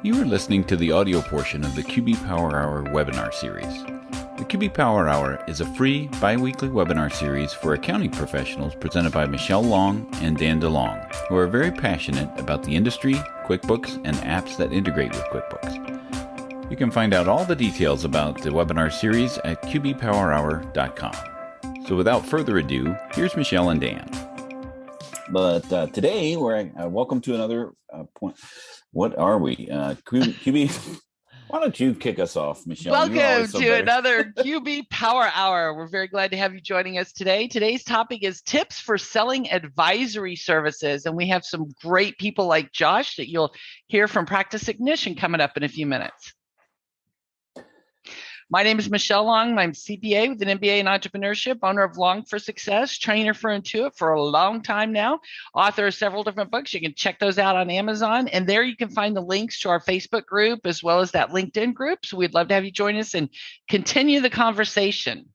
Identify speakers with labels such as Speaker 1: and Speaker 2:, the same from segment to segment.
Speaker 1: You are listening to the audio portion of the QB Power Hour webinar series. The QB Power Hour is a free biweekly webinar series for accounting professionals presented by Michelle Long and Dan DeLong, who are very passionate about the industry, QuickBooks, and apps that integrate with QuickBooks. You can find out all the details about the webinar series at qbpowerhour.com. So without further ado, here's Michelle and Dan. But today, we're welcome to another point. What are we? QB, why don't you kick us off, Michelle?
Speaker 2: Welcome to another QB Power Hour. We're very glad to have you joining us today. Today's topic is tips for selling advisory services. And we have some great people like Josh that you'll hear from Practice Ignition coming up in a few minutes. My name is Michelle Long. I'm CPA with an MBA in entrepreneurship, owner of Long for Success, trainer for Intuit for a long time now, author of several different books. You can check those out on Amazon. And there you can find the links to our Facebook group as well as that LinkedIn group. So we'd love to have you join us and continue the conversation.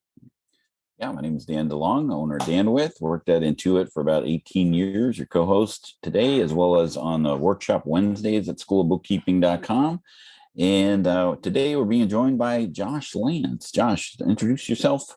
Speaker 1: Yeah, my name is Dan DeLong, owner of Danwith. Worked at Intuit for about 18 years. Your co-host today, as well as on the workshop Wednesdays at Schoolofbookkeeping.com. And today we're being joined by Josh Lance. Josh, introduce yourself.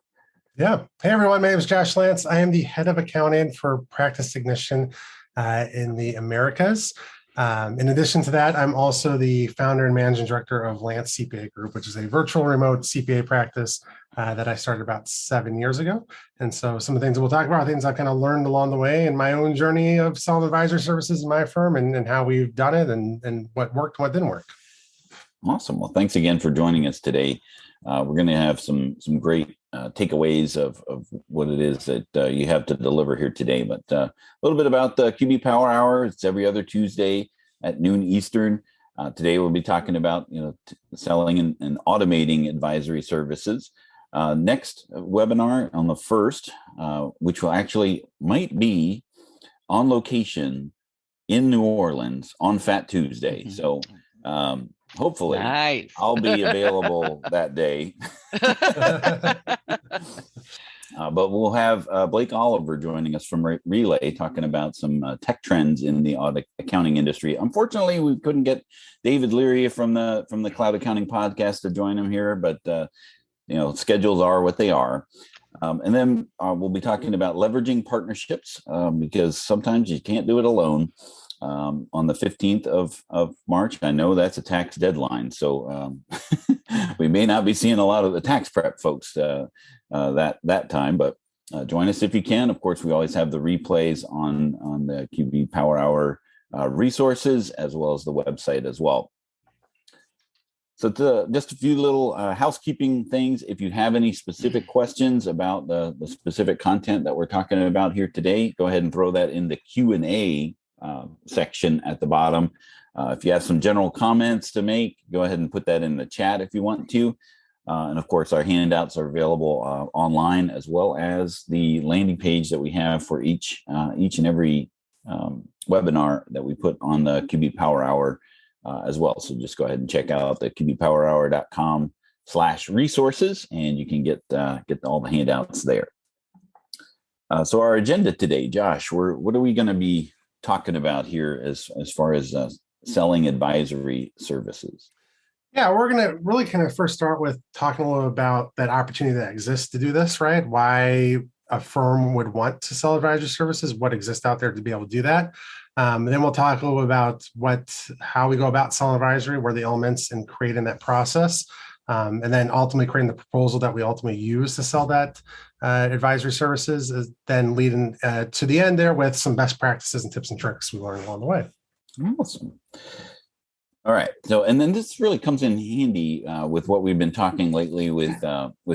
Speaker 3: Yeah. Hey, everyone. My name is Josh Lance. I am the head of accounting for Practice Ignition in the Americas. In addition to that, I'm also the founder and managing director of Lance CPA Group, which is a virtual remote CPA practice that I started about 7 years ago. And so some of the things we'll talk about are things I've kind of learned along the way in my own journey of selling advisory services in my firm and how we've done it and what worked, what didn't work.
Speaker 1: Awesome. Well, thanks again for joining us today. We're going to have some great takeaways of what it is that you have to deliver here today. But a little bit about the QB Power Hour. It's every other Tuesday at noon Eastern. Today we'll be talking about selling and automating advisory services. Next webinar on the 1st, which will actually might be on location in New Orleans on Fat Tuesday. So. Hopefully, nice. I'll be available that day. But we'll have Blake Oliver joining us from Relay talking about some tech trends in the audit accounting industry. Unfortunately, we couldn't get David Leary from the Cloud Accounting Podcast to join him here, but schedules are what they are. And then we'll be talking about leveraging partnerships because sometimes you can't do it alone. On the 15th of March. I know that's a tax deadline, so we may not be seeing a lot of the tax prep folks that time, but join us if you can. Of course, we always have the replays on the QB Power Hour resources as well as the website as well. So just a few little housekeeping things. If you have any specific questions about the specific content that we're talking about here today, go ahead and throw that in the Q&A section at the bottom. If you have some general comments to make, go ahead and put that in the chat if you want to. And of course, our handouts are available online, as well as the landing page that we have for each and every webinar that we put on the QB Power Hour as well. So just go ahead and check out the qbpowerhour.com/resources, and you can get all the handouts there. So our agenda today, Josh, what are we going to be talking about here as far as selling advisory services?
Speaker 3: Yeah, we're going to really kind of first start with talking a little about that opportunity that exists to do this, right? Why a firm would want to sell advisory services, what exists out there to be able to do that. And then we'll talk a little about how we go about selling advisory, what are the elements in creating that process. And then ultimately creating the proposal that we ultimately use to sell that advisory services, is then leading to the end there with some best practices and tips and tricks we learned along the way.
Speaker 1: Awesome. All right. So, and then this really comes in handy with what we've been talking lately with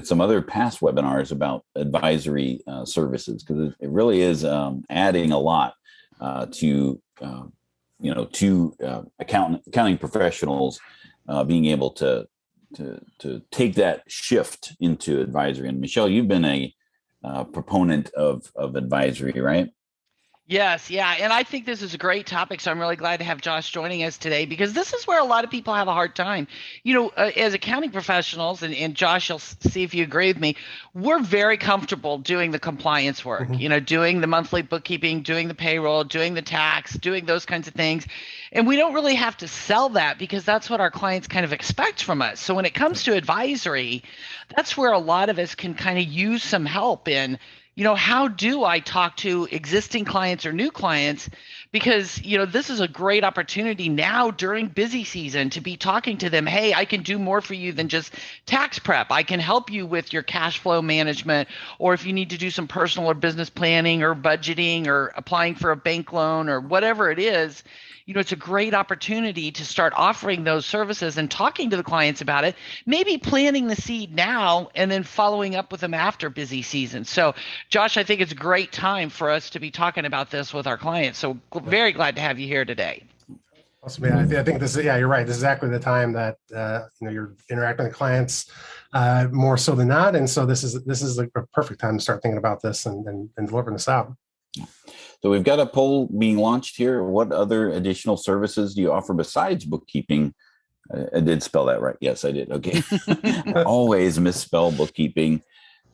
Speaker 1: some other past webinars about advisory services, because it really is adding a lot to accounting professionals being able to take that shift into advisory. And Michelle, you've been a proponent of advisory, right?
Speaker 2: Yes, yeah. And I think this is a great topic. So I'm really glad to have Josh joining us today because this is where a lot of people have a hard time. As accounting professionals, and Josh, you'll see if you agree with me, we're very comfortable doing the compliance work,
Speaker 3: Mhm.
Speaker 2: doing the monthly bookkeeping, doing the payroll, doing the tax, doing those kinds of things. And we don't really have to sell that because that's what our clients kind of expect from us. So when it comes to advisory, that's where a lot of us can kind of use some help in how do I talk to existing clients or new clients? Because, this is a great opportunity now during busy season to be talking to them. Hey, I can do more for you than just tax prep. I can help you with your cash flow management, or if you need to do some personal or business planning or budgeting or applying for a bank loan or whatever it is. It's a great opportunity to start offering those services and talking to the clients about it, maybe planting the seed now and then following up with them after busy season. So, Josh, I think it's a great time for us to be talking about this with our clients. So very glad to have you here today.
Speaker 3: Awesome. Yeah, I think this is, yeah, you're right. This is exactly the time that, you're interacting with clients more so than not. And so this is a perfect time to start thinking about this and delivering this out.
Speaker 1: So we've got a poll being launched here. What other additional services do you offer besides bookkeeping? I did spell that right. Yes, I did. Okay. I always misspell bookkeeping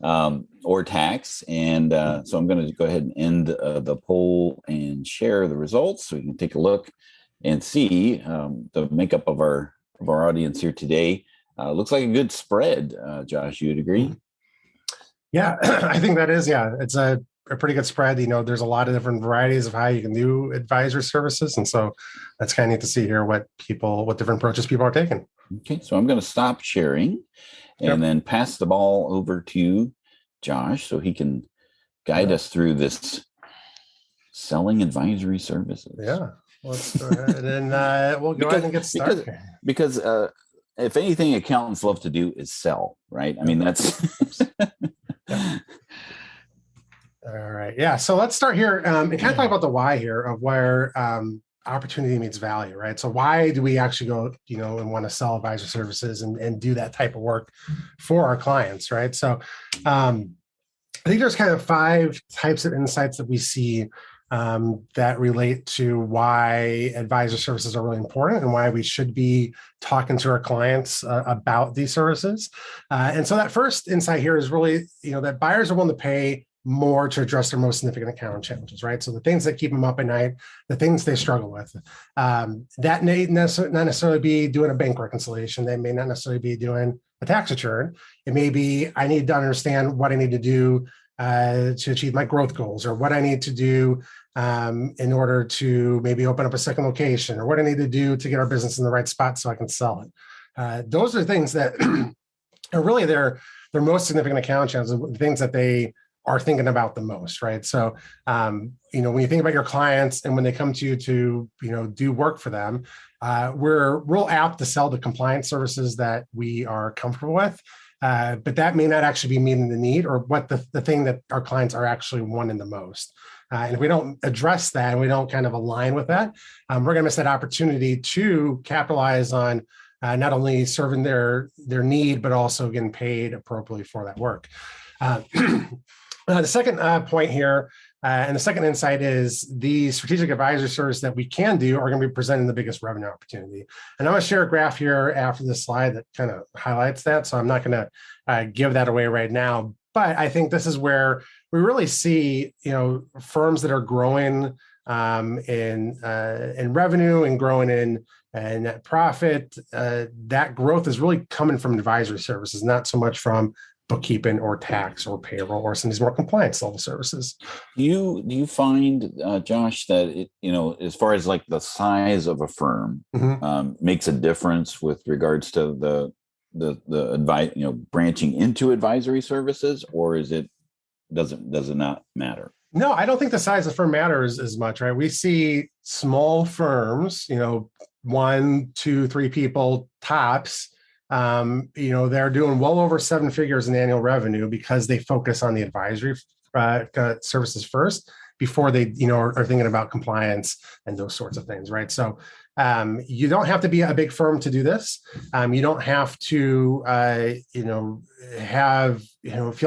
Speaker 1: or tax. And so I'm going to go ahead and end the poll and share the results so we can take a look and see the makeup of our audience here today. Looks like a good spread. Josh, you'd agree?
Speaker 3: Yeah, I think that is. Yeah, it's a pretty good spread. There's a lot of different varieties of how you can do advisory services. And so that's kind of neat to see here what different approaches people are taking.
Speaker 1: Okay, so I'm going to stop sharing and then pass the ball over to Josh so he can guide us through this selling advisory services.
Speaker 3: Yeah, let's go ahead and we'll go ahead and get started.
Speaker 1: Because if anything accountants love to do is sell, right? I mean, that's...
Speaker 3: Yeah. All right. Yeah. So let's start here and kind of talk about the why here of where opportunity meets value, right? So why do we actually go, and want to sell advisor services and do that type of work for our clients, right? So I think there's kind of 5 types of insights that we see that relate to why advisor services are really important and why we should be talking to our clients about these services. And so that first insight here is really, that buyers are willing to pay more to address their most significant accounting challenges, right? So the things that keep them up at night, the things they struggle with, that may not necessarily be doing a bank reconciliation. They may not necessarily be doing a tax return. It may be, I need to understand what I need to do to achieve my growth goals, or what I need to do in order to maybe open up a second location, or what I need to do to get our business in the right spot so I can sell it. Those are things that are really their most significant account challenges, things that they are thinking about the most, right? So, when you think about your clients and when they come to you to, do work for them, we're real apt to sell the compliance services that we are comfortable with. But that may not actually be meeting the need or what the thing that our clients are actually wanting the most. And if we don't address that and we don't kind of align with that, we're going to miss that opportunity to capitalize on not only serving their need, but also getting paid appropriately for that work. The second point here, and the second insight is the strategic advisory service that we can do are going to be presenting the biggest revenue opportunity. And I'm going to share a graph here after this slide that kind of highlights that. So I'm not going to give that away right now. But I think this is where we really see, firms that are growing in revenue and growing in net profit. That growth is really coming from advisory services, not so much from bookkeeping or tax or payroll or some of these more compliance level services.
Speaker 1: Do you find, Josh, that it, as far as like the size of a firm makes a difference with regards to the advice, branching into advisory services, or does it not matter?
Speaker 3: No, I don't think the size of the firm matters as much, right? We see small firms, 1, 2, 3 people tops. They're doing well over 7 figures in annual revenue because they focus on the advisory services first before they, are thinking about compliance and those sorts of things, right? So You don't have to be a big firm to do this. You don't have to, feel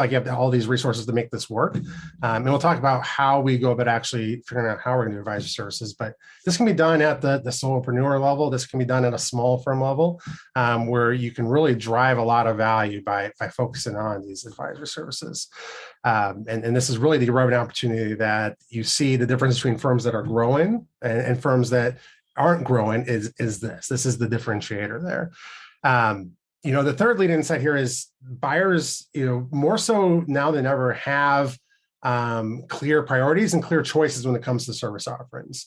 Speaker 3: like you have all these resources to make this work. And we'll talk about how we go about actually figuring out how we're going to do advisory services. But this can be done at the solopreneur level. This can be done at a small firm level, where you can really drive a lot of value by focusing on these advisory services. And this is really the revenue opportunity that you see the difference between firms that are growing and firms that aren't growing is this. This is the differentiator there. The third lead insight here is buyers, more so now than ever have clear priorities and clear choices when it comes to service offerings.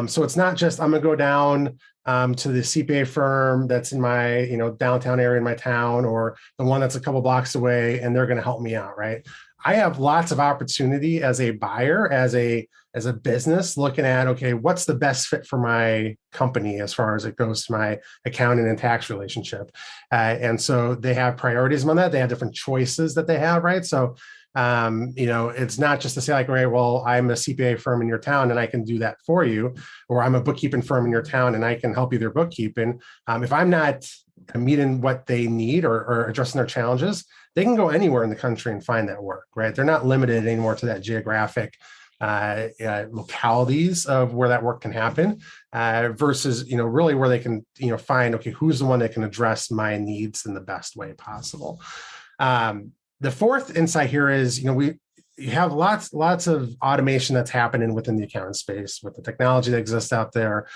Speaker 3: So it's not just, I'm going to go down to the CPA firm that's in my, downtown area in my town, or the one that's a couple blocks away, and they're going to help me out, right? I have lots of opportunity as a buyer, as a business, looking at, okay, what's the best fit for my company as far as it goes to my accounting and tax relationship. And so they have priorities on that. They have different choices that they have, right? So, it's not just to say like, okay, well, I'm a CPA firm in your town and I can do that for you, or I'm a bookkeeping firm in your town and I can help you with your bookkeeping. If I'm not meeting what they need or addressing their challenges, they can go anywhere in the country and find that work, right? They're not limited anymore to that geographic localities of where that work can happen, versus, really where they can, find, okay, who's the one that can address my needs in the best way possible. The fourth insight here is, you have lots of automation that's happening within the accounting space with the technology that exists out there,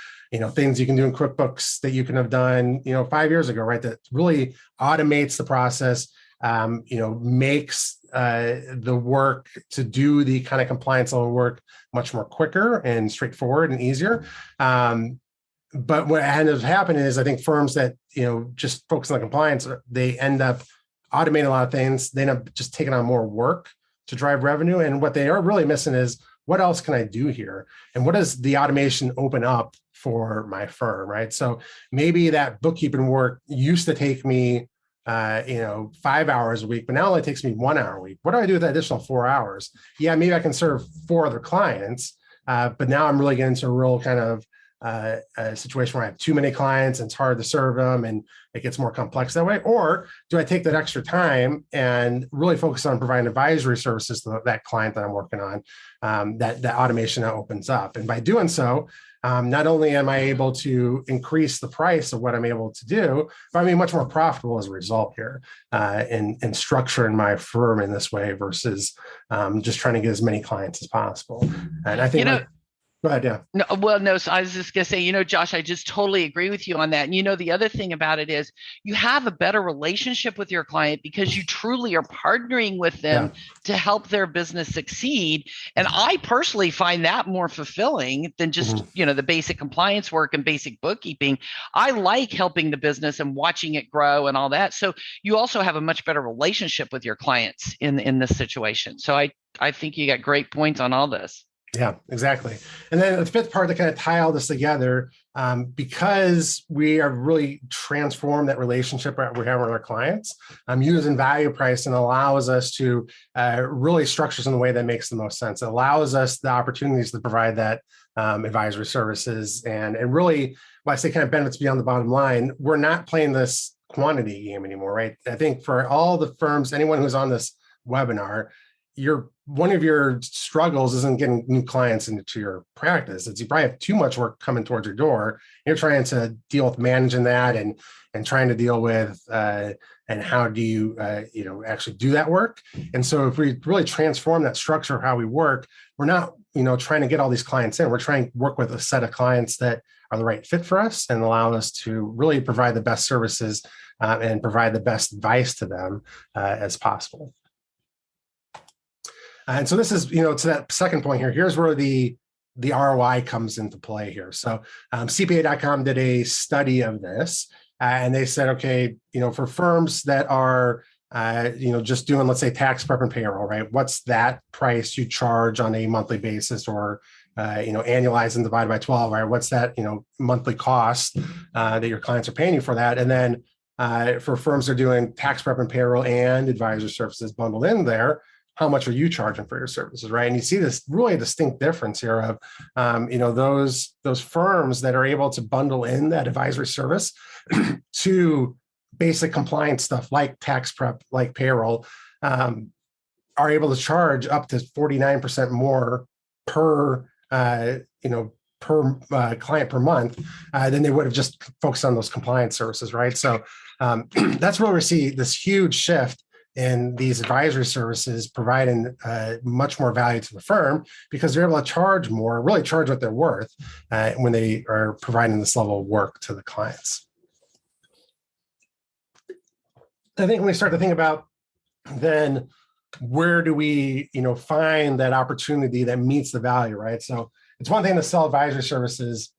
Speaker 3: things you can do in QuickBooks that you can have done, 5 years ago, right? That really automates the process, makes the work to do the kind of compliance level work much more quicker and straightforward and easier. But what ends up happening is, I think firms that, just focus on compliance, they end up automating a lot of things. They end up just taking on more work to drive revenue. And what they are really missing is, what else can I do here? And what does the automation open up for my firm, right? So maybe that bookkeeping work used to take me 5 hours a week, but now it only takes me 1 hour a week. What do I do with that additional 4 hours? Yeah, maybe I can serve 4 other clients, but now I'm really getting into a real kind of a situation where I have too many clients and it's hard to serve them and it gets more complex that way. Or do I take that extra time and really focus on providing advisory services to that client that I'm working on? That automation now opens up. And by doing so, not only am I able to increase the price of what I'm able to do, but I'm being much more profitable as a result here, in structuring my firm in this way versus just trying to get as many clients as possible. And I think go ahead, yeah.
Speaker 2: No, so I was just going to say, Josh, I just totally agree with you on that. And, the other thing about it is you have a better relationship with your client because you truly are partnering with them to help their business succeed. And I personally find that more fulfilling than just, the basic compliance work and basic bookkeeping. I like helping the business and watching it grow and all that. So you also have a much better relationship with your clients in this situation. So I think you got great points on all this.
Speaker 3: Yeah, exactly. And then the fifth part to kind of tie all this together, because we have really transformed that relationship that we have with our clients, using value pricing allows us to really structure in a way that makes the most sense. It allows us the opportunities to provide that advisory services. And really, when I say kind of benefits beyond the bottom line, we're not playing this quantity game anymore, right? I think for all the firms, anyone who's on this webinar, one of your struggles isn't getting new clients into your practice. It's you probably have too much work coming towards your door. You're trying to deal with managing that and trying to deal with and how do you actually do that work. And so if we really transform that structure of how we work, we're not trying to get all these clients in. We're trying to work with a set of clients that are the right fit for us and allow us to really provide the best services and provide the best advice to them as possible. And so this is, to that second point here, here's where the ROI comes into play here. So CPA.com did a study of this, and they said, okay, for firms that are, just doing, let's say, tax prep and payroll, right? What's that price you charge on a monthly basis or, annualized and divided by 12, right? What's that, monthly cost that your clients are paying you for that? And then for firms that are doing tax prep and payroll and advisory services bundled in there, how much are you charging for your services, right? And you see this really distinct difference here of, those firms that are able to bundle in that advisory service to basic compliance stuff like tax prep, like payroll, are able to charge up to 49% more per client per month than they would have just focused on those compliance services, right? So that's where we see this huge shift in these advisory services providing much more value to the firm because they're able to charge more, really charge what they're worth when they are providing this level of work to the clients. I think when we start to think about then where do we, find that opportunity that meets the value, right? So it's one thing to sell advisory services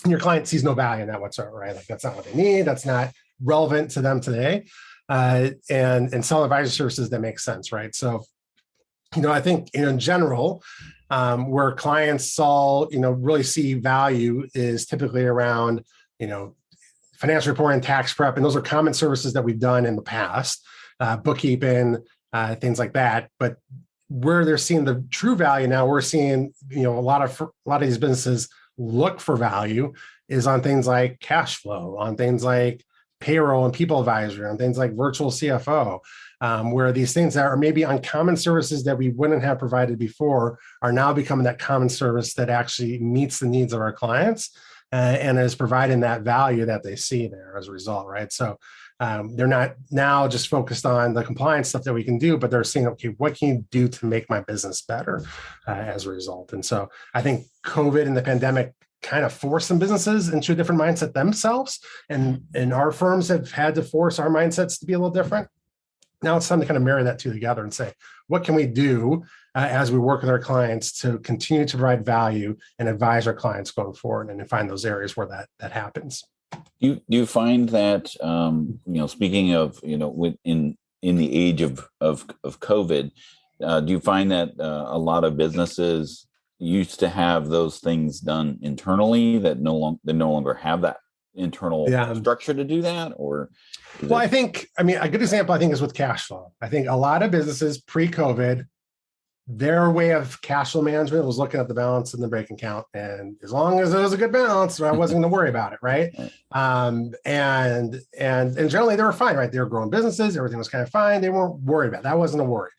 Speaker 3: and your client sees no value in that whatsoever, right? Like that's not what they need. That's not relevant to them today. And sell advisory services that make sense, right? So, I think in general, where clients really see value is typically around, financial reporting, tax prep, and those are common services that we've done in the past, bookkeeping, things like that. But where they're seeing the true value now, we're seeing, a lot of these businesses look for value is on things like cash flow, on things like payroll and people advisory, on things like virtual CFO, where these things that are maybe uncommon services that we wouldn't have provided before are now becoming that common service that actually meets the needs of our clients and is providing that value that they see there as a result, right? So they're not now just focused on the compliance stuff that we can do, but they're saying, okay, what can you do to make my business better as a result? And so I think COVID and the pandemic kind of force some businesses into a different mindset themselves. And our firms have had to force our mindsets to be a little different. Now it's time to kind of marry that two together and say, what can we do as we work with our clients to continue to provide value and advise our clients going forward and find those areas where that happens.
Speaker 1: Do you find that, speaking of, in the age of COVID, do you find that a lot of businesses used to have those things done internally that no longer have that internal structure to do that? Or
Speaker 3: I think a good example is with cash flow. I think a lot of businesses pre-COVID, their way of cash flow management was looking at the balance in the break account, and as long as it was a good balance, I wasn't going to worry about it, right? And generally they were fine, right? They were growing businesses, everything was kind of fine. They weren't worried about it. That wasn't a worry.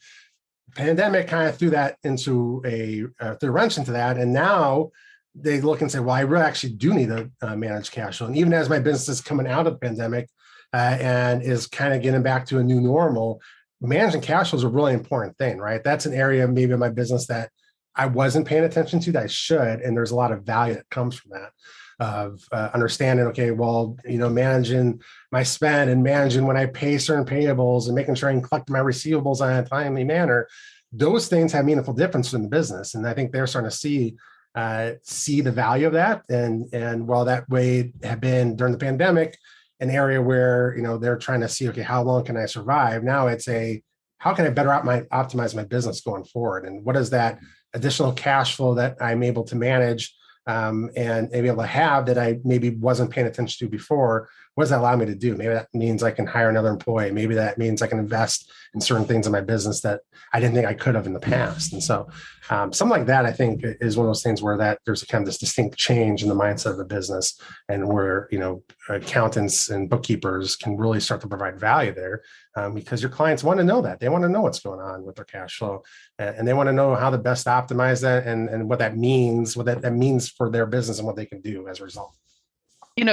Speaker 3: Pandemic kind of threw that into threw a wrench into that, and now they look and say, well, I really actually do need to manage cash flow. And even as my business is coming out of the pandemic and is kind of getting back to a new normal, managing cash flow is a really important thing, right? That's an area maybe of my business that I wasn't paying attention to that I should. And there's a lot of value that comes from that, of understanding, okay, well, managing my spend and managing when I pay certain payables and making sure I can collect my receivables in a timely manner. Those things have meaningful difference in the business. And I think they're starting to see the value of that. And while that way have been during the pandemic, an area where, they're trying to see, okay, how long can I survive? Now it's how can I better optimize my business going forward? And what is that additional cash flow that I'm able to manage and be able to have that I maybe wasn't paying attention to before? What does that allow me to do? Maybe that means I can hire another employee. Maybe that means I can invest in certain things in my business that I didn't think I could have in the past. And so something like that, I think, is one of those things where there's kind of this distinct change in the mindset of the business, and where, accountants and bookkeepers can really start to provide value there because your clients want to know that. They want to know what's going on with their cash flow, and they want to know how to best optimize that and what that means, what that means for their business and what they can do as a result.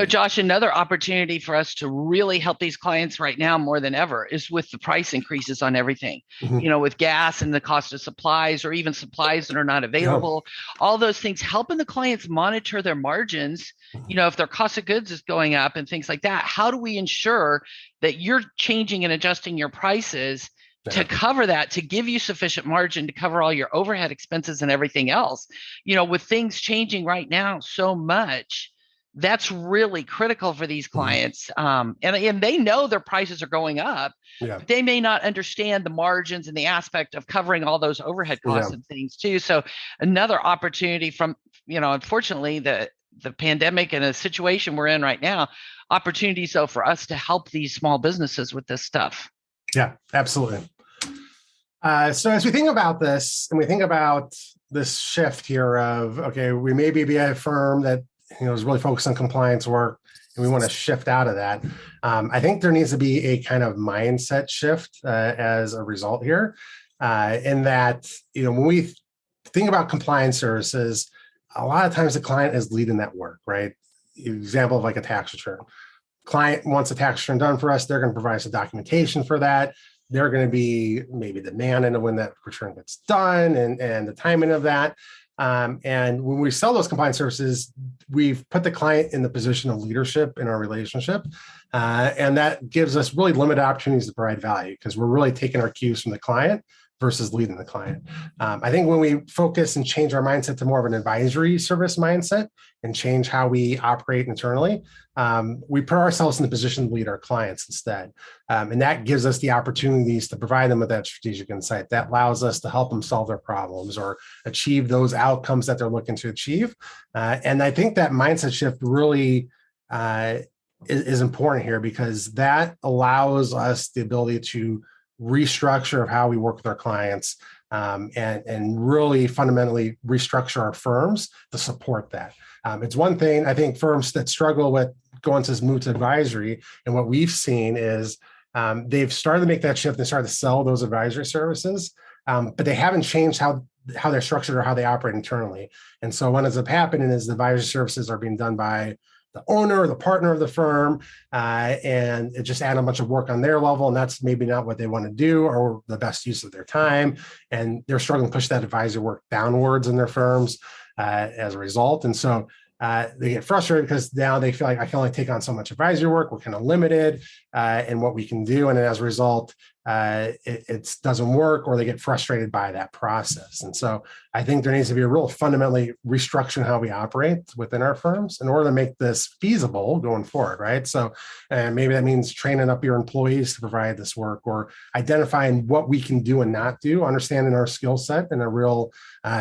Speaker 2: Josh, another opportunity for us to really help these clients right now more than ever is with the price increases on everything, with gas and the cost of supplies, or even supplies that are not available, all those things, helping the clients monitor their margins. If their cost of goods is going up and things like that, how do we ensure that you're changing and adjusting your prices to cover that, to give you sufficient margin to cover all your overhead expenses and everything else? With things changing right now so much, that's really critical for these clients. And they know their prices are going up, but they may not understand the margins and the aspect of covering all those overhead costs and things too. So another opportunity from, unfortunately, the pandemic and the situation we're in right now, opportunities though for us to help these small businesses with this stuff.
Speaker 3: Yeah, absolutely. So as we think about this, and we think about this shift here of, okay, we may be a firm that is really focused on compliance work, and we want to shift out of that. I think there needs to be a kind of mindset shift as a result here, in that when we think about compliance services, a lot of times the client is leading that work, right? Example of like a tax return. Client wants a tax return done for us. They're going to provide us the documentation for that. They're going to be maybe the man in when that return gets done and the timing of that. And when we sell those compliance services, we've put the client in the position of leadership in our relationship. And that gives us really limited opportunities to provide value because we're really taking our cues from the client versus leading the client. I think when we focus and change our mindset to more of an advisory service mindset and change how we operate internally, we put ourselves in the position to lead our clients instead. And that gives us the opportunities to provide them with that strategic insight that allows us to help them solve their problems or achieve those outcomes that they're looking to achieve. And I think that mindset shift really is important here because that allows us the ability to restructure of how we work with our clients and really fundamentally restructure our firms to support that. It's one thing, I think firms that struggle with going to move to advisory, and what we've seen is they've started to make that shift and started to sell those advisory services, but they haven't changed how they're structured or how they operate internally. And so what ends up happening is the advisory services are being done by the owner or the partner of the firm, and it just add a bunch of work on their level, and that's maybe not what they want to do or the best use of their time. And they're struggling to push that advisory work downwards in their firms as a result. And so they get frustrated because now they feel like I can only take on so much advisory work. We're kind of limited in what we can do. And as a result, it doesn't work, or they get frustrated by that process. And so I think there needs to be a real fundamentally restructuring how we operate within our firms in order to make this feasible going forward, right? So maybe that means training up your employees to provide this work, or identifying what we can do and not do, understanding our skill set in a real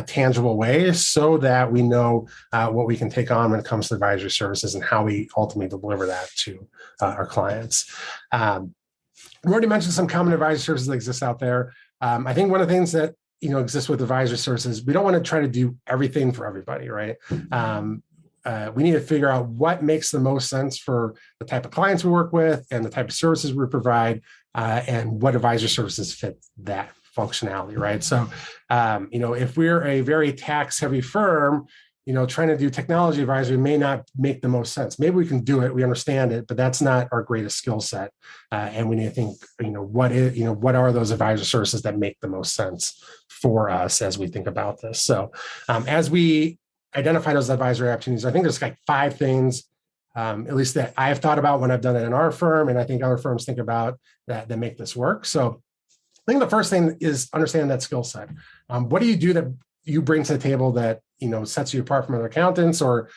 Speaker 3: tangible way so that we know what we can take on when it comes to advisory services and how we ultimately deliver that to our clients. We already mentioned some common advisory services that exist out there. I think one of the things that exists with advisory services, we don't want to try to do everything for everybody, right? We need to figure out what makes the most sense for the type of clients we work with and the type of services we provide, and what advisory services fit that functionality, right? So, if we're a very tax-heavy firm, trying to do technology advisory may not make the most sense. Maybe we can do it, we understand it, but that's not our greatest skill set. And we need to think, what are those advisory services that make the most sense for us as we think about this? So as we identify those advisory opportunities, I think there's like 5 things, at least that I've thought about when I've done it in our firm, and I think other firms think about that make this work. So I think the first thing is understand that skill set. What do you do that you bring to the table that sets you apart from other accountants, or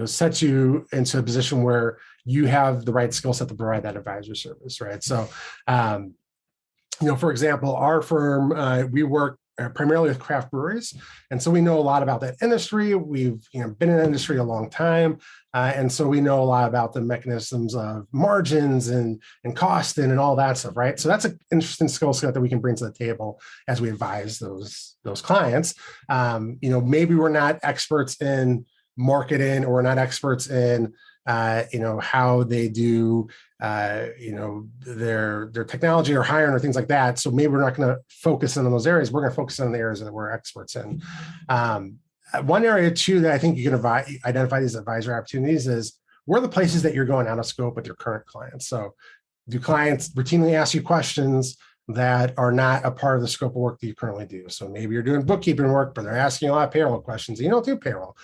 Speaker 3: sets you into a position where you have the right skill set to provide that advisory service, right? So, for example, our firm, we work primarily with craft breweries, and so we know a lot about that industry. We've been in the industry a long time, and so we know a lot about the mechanisms of margins and costing and all that stuff, right? So that's an interesting skill set that we can bring to the table as we advise those clients. Maybe we're not experts in marketing, or we're not experts in how they do their technology or hiring or things like that. So maybe we're not going to focus in on those areas. We're going to focus on the areas that we're experts in. One area too that I think you can identify these advisory opportunities is where are the places that you're going out of scope with your current clients. So do clients routinely ask you questions that are not a part of the scope of work that you currently do? So maybe you're doing bookkeeping work, but they're asking you a lot of payroll questions. You don't do payroll.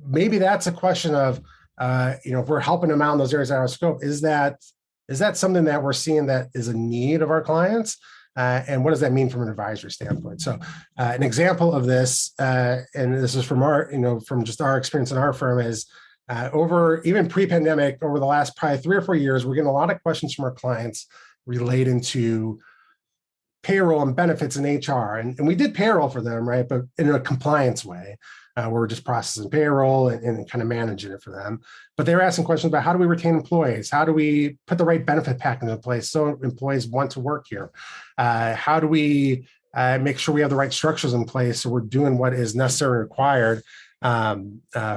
Speaker 3: Maybe that's a question of, if we're helping them out in those areas out of scope, is that something that we're seeing that is a need of our clients? And what does that mean from an advisory standpoint? So an example of this, and this is from from just our experience in our firm, is over even pre-pandemic, over the last probably 3 or 4 years, we're getting a lot of questions from our clients relating to payroll and benefits and HR. And we did payroll for them, right? But in a compliance way. We're just processing payroll and kind of managing it for them. But they were asking questions about how do we retain employees? How do we put the right benefit package in place so employees want to work here? How do we make sure we have the right structures in place so we're doing what is necessary and required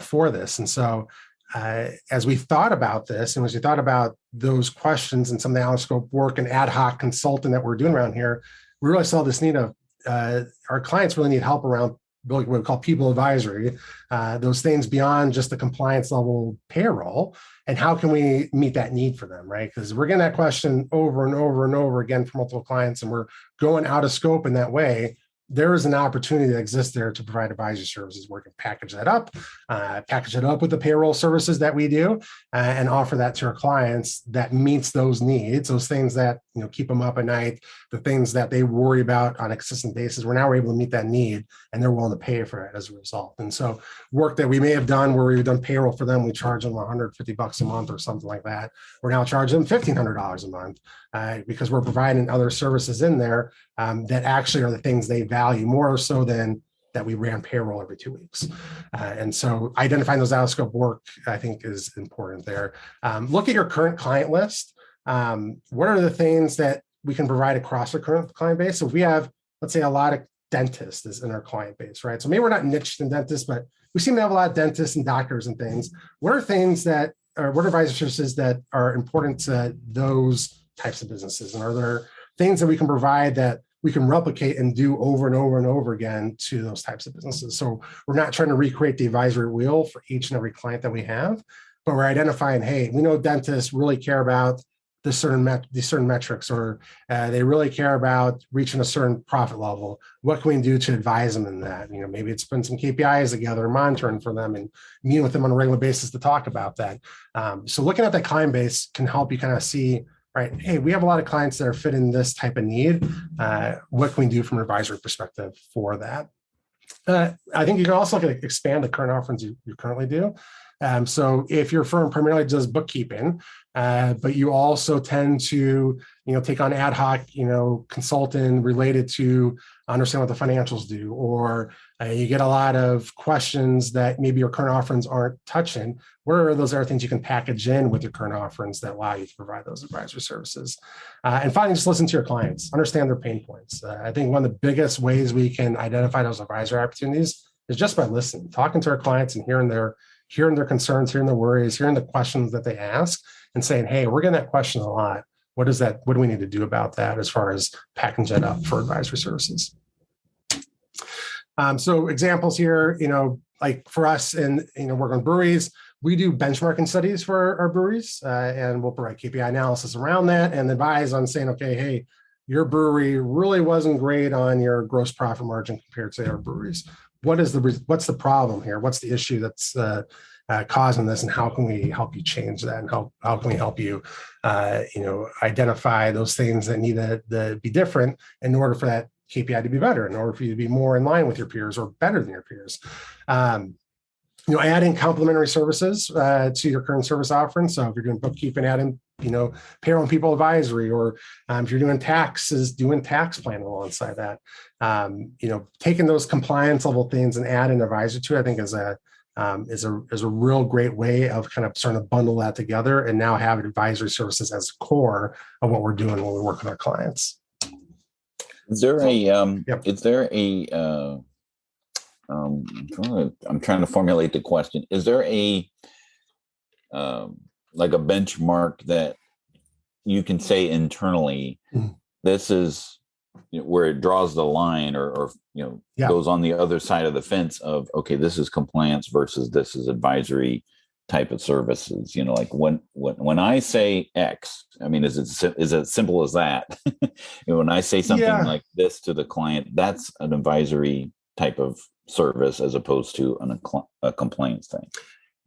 Speaker 3: for this? And so as we thought about this, and as we thought about those questions and some of the out-of-scope work and ad hoc consulting that we're doing around here, we really saw this need of our clients really need help around what we call people advisory, those things beyond just the compliance level payroll, and how can we meet that need for them, right? Because we're getting that question over and over and over again from multiple clients, and we're going out of scope in that way. There is an opportunity that exists there to provide advisory services where we can package it up with the payroll services that we do, and offer that to our clients that meets those needs, those things that keep them up at night, the things that they worry about on a consistent basis. We're now able to meet that need, and they're willing to pay for it as a result. And so work that we may have done where we've done payroll for them, we charge them $150 a month or something like that. We're now charging them $1,500 a month because we're providing other services in there that actually are the things they value more so than that we ran payroll every 2 weeks. And so identifying those out-of-scope work, I think, is important there. Look at your current client list. What are the things that we can provide across our current client base? So if we have, let's say, a lot of dentists is in our client base, right? So maybe we're not niched in dentists, but we seem to have a lot of dentists and doctors and things. What are things that, or what are advisory services that are important to those types of businesses? And are there things that we can provide that we can replicate and do over and over and over again to those types of businesses? So we're not trying to recreate the advisory wheel for each and every client that we have, but we're identifying, hey, we know dentists really care about these certain metrics, or they really care about reaching a certain profit level. What can we do to advise them in that? Maybe it's putting some KPIs together, monitoring for them, and meeting with them on a regular basis to talk about that. So looking at that client base can help you kind of see, right, hey, we have a lot of clients that are fitting this type of need. What can we do from an advisory perspective for that? I think you can also expand the current offerings you currently do. So if your firm primarily does bookkeeping, but you also tend to, take on ad hoc, consulting related to understand what the financials do, or you get a lot of questions that maybe your current offerings aren't touching, what are those other things you can package in with your current offerings that allow you to provide those advisory services? And finally, just listen to your clients, understand their pain points. I think one of the biggest ways we can identify those advisory opportunities is just by listening, talking to our clients and hearing their concerns, hearing their worries, hearing the questions that they ask, and saying, hey, we're getting that question a lot. What do we need to do about that as far as packaging it up for advisory services? So examples here, like for us and work on breweries, we do benchmarking studies for our breweries, and we'll provide KPI analysis around that and advise on saying, okay, hey, your brewery really wasn't great on your gross profit margin compared to other breweries. What's the problem here? What's the issue that's causing this, and how can we help you change that? And how can we help you, identify those things that need to be different in order for that KPI to be better, in order for you to be more in line with your peers or better than your peers. Adding complementary services to your current service offering. So if you're doing bookkeeping, adding, payroll and people advisory, or if you're doing taxes, doing tax planning alongside that. Taking those compliance level things and adding an advisor to it, I think is a real great way of kind of starting to bundle that together and now have advisory services as core of what we're doing when we work with our clients.
Speaker 1: Is there I'm trying to formulate the question. Is there like a benchmark that you can say internally, this is where it draws the line or goes on the other side of the fence of, okay, this is compliance versus this is advisory type of services? Like when I say X, I mean, is it as simple as that? When I say something like this to the client, that's an advisory type of service as opposed to a compliance thing.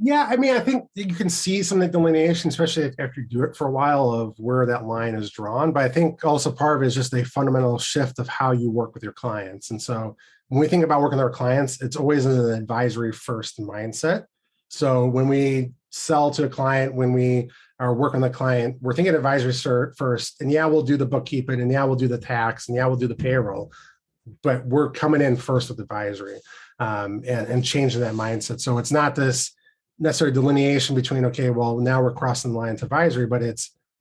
Speaker 3: Yeah, I mean, I think you can see some of the delineation, especially after you do it for a while, of where that line is drawn. But I think also part of it is just a fundamental shift of how you work with your clients. And so when we think about working with our clients, it's always an advisory first mindset. So when we sell to a client, when we are working with a client, we're thinking advisory first. And yeah, we'll do the bookkeeping, and yeah, we'll do the tax, and yeah, we'll do the payroll. But we're coming in first with advisory, and changing that mindset. So it's not this necessary delineation between, okay, well, now we're crossing the line to advisory, but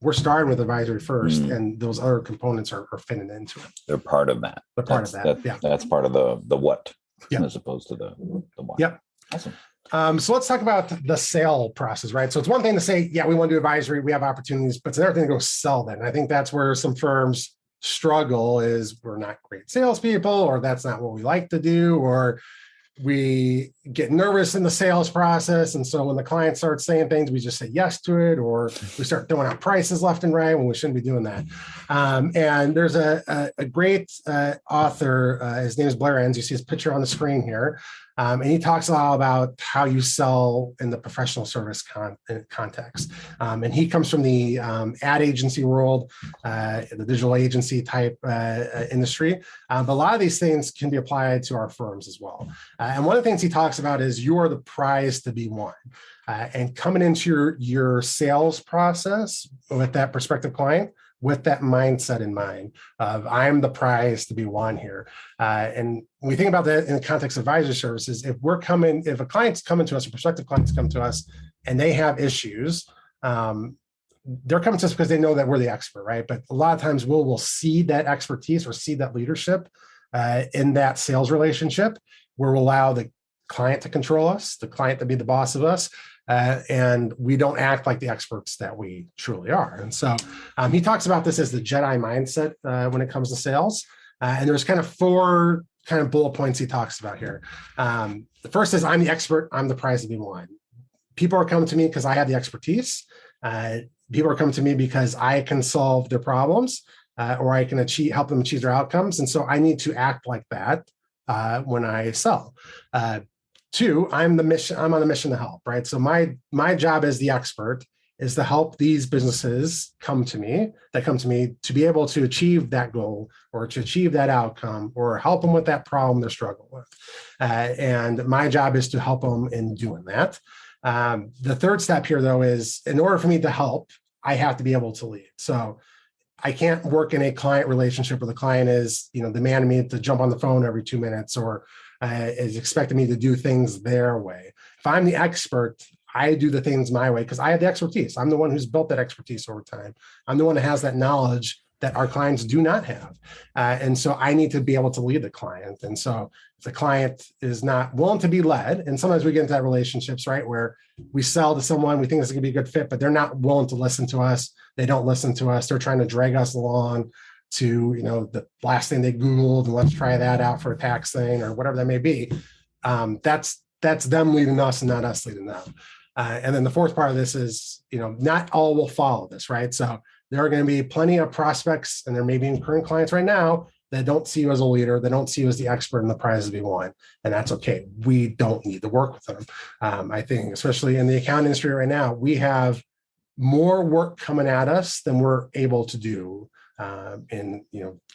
Speaker 3: we're starting with advisory first, and those other components are fitting into it.
Speaker 1: They're part of that.
Speaker 3: They're part of that. Yeah.
Speaker 1: That's part of the what, as opposed to the why.
Speaker 3: Yep.
Speaker 1: Awesome.
Speaker 3: So let's talk about the sale process, right? So it's one thing to say, yeah, we want to do advisory, we have opportunities, but it's another thing to go sell them. And I think that's where some firms struggle, is we're not great salespeople, or that's not what we like to do, or we get nervous in the sales process. And so when the client starts saying things, we just say yes to it, or we start throwing out prices left and right when we shouldn't be doing that. And there's a great author, his name is Blair Enns. You see his picture on the screen here. And he talks a lot about how you sell in the professional service context. And he comes from the ad agency world, the digital agency type industry. But a lot of these things can be applied to our firms as well. And one of the things he talks about is you are the prize to be won. And coming into your sales process with that prospective client, with that mindset in mind of I'm the prize to be won here. And when we think about that in the context of advisory services, if a client's coming to us, or prospective clients come to us, and they have issues, they're coming to us because they know that we're the expert, right? But a lot of times we'll see that expertise or see that leadership in that sales relationship, where we'll allow the client to control us, the client to be the boss of us, and we don't act like the experts that we truly are. And so he talks about this as the Jedi mindset when it comes to sales. And there's kind of 4 kind of bullet points he talks about here. The first is, I'm the expert, I'm the prize to be won. People are coming to me because I have the expertise. People are coming to me because I can solve their problems, or I can help them achieve their outcomes. And so I need to act like that when I sell. 2, I'm on a mission to help, right? So my job as the expert is to help these businesses come to me to be able to achieve that goal, or to achieve that outcome, or help them with that problem they're struggling with. And my job is to help them in doing that. The third step here, though, is in order for me to help, I have to be able to lead. So I can't work in a client relationship where the client is, demanding me to jump on the phone every 2 minutes, or is expecting me to do things their way. If I'm the expert, I do the things my way because I have the expertise. I'm the one who's built that expertise over time. I'm the one that has that knowledge that our clients do not have. And so I need to be able to lead the client. And so if the client is not willing to be led, and sometimes we get into that relationships, right, where we sell to someone, we think this is going to be a good fit, but they're not willing to listen to us. They don't listen to us. They're trying to drag us along to, the last thing they Googled, and let's try that out for a tax thing or whatever that may be. That's them leading us and not us leading them. And then the fourth part of this is, not all will follow this, right? So there are going to be plenty of prospects, and there may be current clients right now that don't see you as a leader. They don't see you as the expert in the prize to be won. And that's okay. We don't need to work with them. I think, especially in the accounting industry right now, we have more work coming at us than we're able to do. And,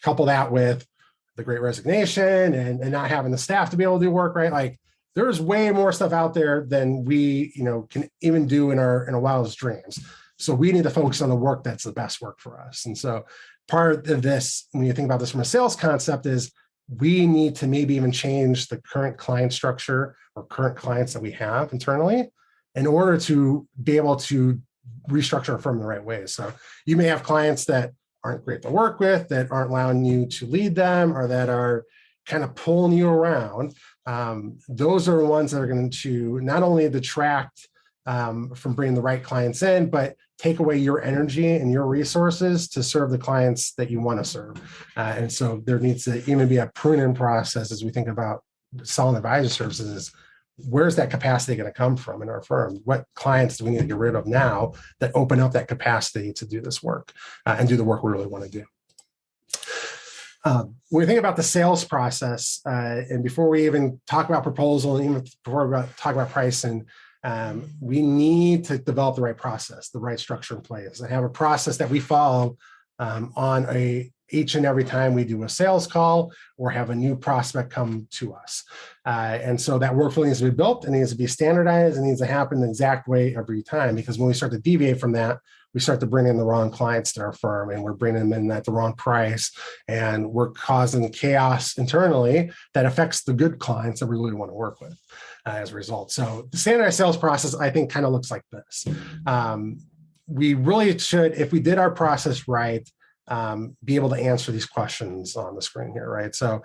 Speaker 3: couple that with the Great Resignation and not having the staff to be able to do work, right? Like, there's way more stuff out there than we, can even do in our wildest dreams. So we need to focus on the work that's the best work for us. And so part of this, when you think about this from a sales concept, is we need to maybe even change the current client structure or current clients that we have internally in order to be able to restructure our firm the right way. So you may have clients that aren't great to work with, that aren't allowing you to lead them, or that are kind of pulling you around. Those are the ones that are going to not only detract from bringing the right clients in, but take away your energy and your resources to serve the clients that you want to serve. And so there needs to even be a pruning process as we think about selling advisory services. Where's that capacity going to come from in our firm? What clients do we need to get rid of now that open up that capacity to do this work and do the work we really want to do? When we think about the sales process, and before we even talk about proposal, and even before we talk about pricing, we need to develop the right process, the right structure in place, and have a process that we follow on a each and every time we do a sales call or have a new prospect come to us. And so that workflow needs to be built, and needs to be standardized, and needs to happen the exact way every time, because when we start to deviate from that, we start to bring in the wrong clients to our firm, and we're bringing them in at the wrong price, and we're causing chaos internally that affects the good clients that we really want to work with as a result. So the standardized sales process, I think, kind of looks like this. We really should, if we did our process right, be able to answer these questions on the screen here, right? So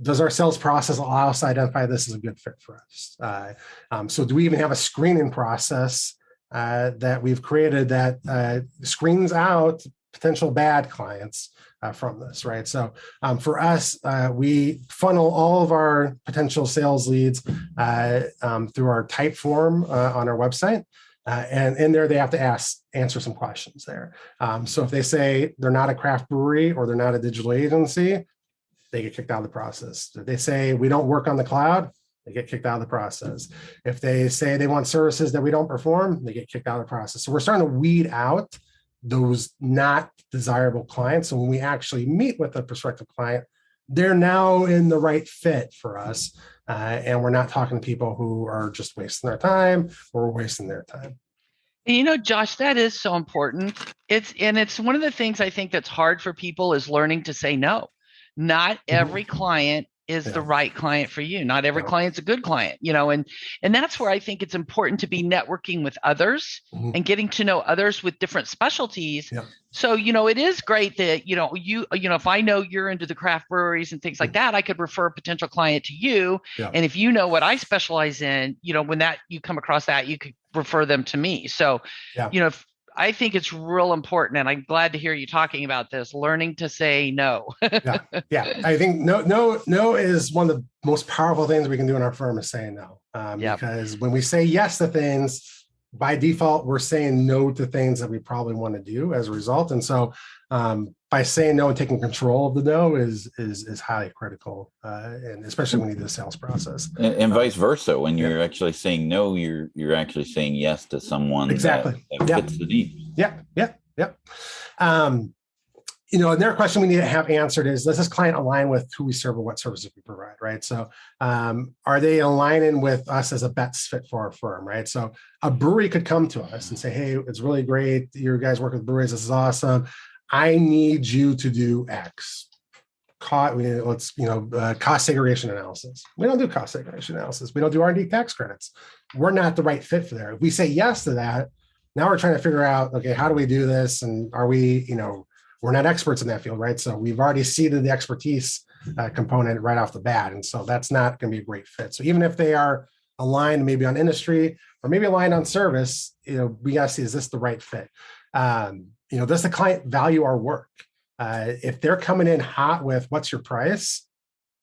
Speaker 3: does our sales process allow us to identify this as a good fit for us? So do we even have a screening process that we've created that screens out potential bad clients from this, right? So for us, we funnel all of our potential sales leads through our type form on our website. And in there, they have to answer some questions there. So if they say they're not a craft brewery or they're not a digital agency, they get kicked out of the process. If they say we don't work on the cloud, they get kicked out of the process. If they say they want services that we don't perform, they get kicked out of the process. So we're starting to weed out those not desirable clients. So when we actually meet with a prospective client, they're now in the right fit for us. And we're not talking to people who are just wasting their time or wasting their time.
Speaker 2: And Josh, that is so important. It's one of the things I think that's hard for people is learning to say no. Not every client is the right client for you. Not every client's a good client, and that's where I think it's important to be networking with others and getting to know others with different specialties. So, it is great that, if I know you're into the craft breweries and things like that, I could refer a potential client to you. And if you know what I specialize in, when you come across that, you could refer them to me. So, I think it's real important, and I'm glad to hear you talking about this, learning to say no.
Speaker 3: Yeah. I think no is one of the most powerful things we can do in our firm is saying no. Because when we say yes to things, by default, we're saying no to things that we probably want to do as a result. And so by saying no and taking control of the no is highly critical, and especially when you do the sales process.
Speaker 1: And vice versa, when you're actually saying no, you're actually saying yes to someone that fits the need.
Speaker 3: Another question we need to have answered is, does this client align with who we serve or what services we provide, right? So are they aligning with us as a best fit for our firm, right? So a brewery could come to us and say, hey, it's really great. You guys work with breweries. This is awesome. I need you to do X. Cost segregation analysis. We don't do cost segregation analysis. We don't do R&D tax credits. We're not the right fit for there. If we say yes to that, now we're trying to figure out, okay, how do we do this? And are we, we're not experts in that field, right? So we've already seeded the expertise component right off the bat. And so that's not going to be a great fit. So even if they are aligned maybe on industry or maybe aligned on service, we got to see, is this the right fit? Does the client value our work? If they're coming in hot with what's your price,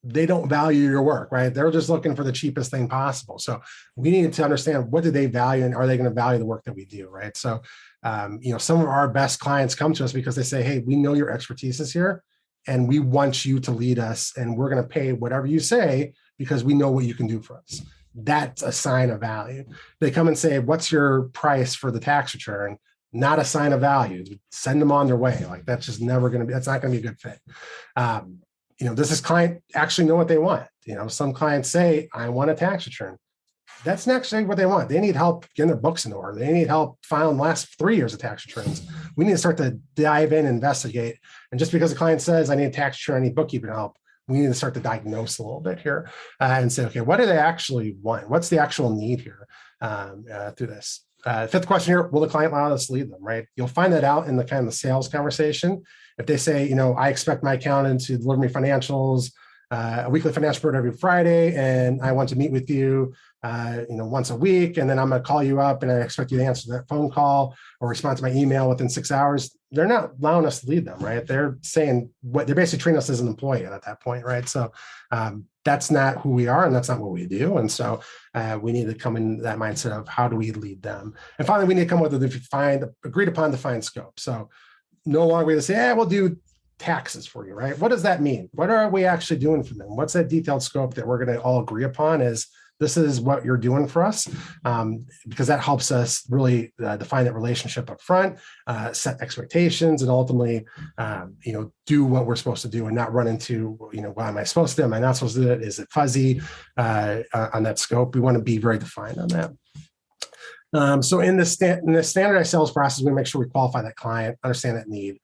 Speaker 3: they don't value your work, right? They're just looking for the cheapest thing possible. So we need to understand, what do they value, and are they going to value the work that we do, right? So, some of our best clients come to us because they say, hey, we know your expertise is here and we want you to lead us, and we're going to pay whatever you say because we know what you can do for us. That's a sign of value. They come and say, what's your price for the tax return? Not a sign of value. Send them on their way. Like, that's just never going to be, that's not going to be a good fit. Does this client actually know what they want? Some clients say, I want a tax return. That's not actually what they want. They need help getting their books in order. They need help filing the last 3 years of tax returns. We need to start to dive in and investigate. And just because the client says, I need a tax return, I need bookkeeping help, we need to start to diagnose a little bit here and say, okay, what do they actually want? What's the actual need here through this? Fifth question here, will the client allow us to lead them, right? You'll find that out in the kind of the sales conversation. If they say, I expect my accountant to deliver me financials, a weekly financial report every Friday, and I want to meet with you, once a week, and then I'm going to call you up and I expect you to answer that phone call or respond to my email within 6 hours. They're not allowing us to lead them, right? They're saying they're basically treating us as an employee at that point, right? So that's not who we are, and that's not what we do. And so we need to come in that mindset of, how do we lead them? And finally, we need to come with a agreed upon defined scope. So no longer we say, we'll do taxes for you, right? What does that mean? What are we actually doing for them? What's that detailed scope that we're going to all agree upon as this is what you're doing for us, because that helps us really define that relationship up front, set expectations, and ultimately, do what we're supposed to do and not run into, what am I supposed to do? Am I not supposed to do it? Is it fuzzy on that scope? We want to be very defined on that. So in the standardized sales process, we make sure we qualify that client, understand that need,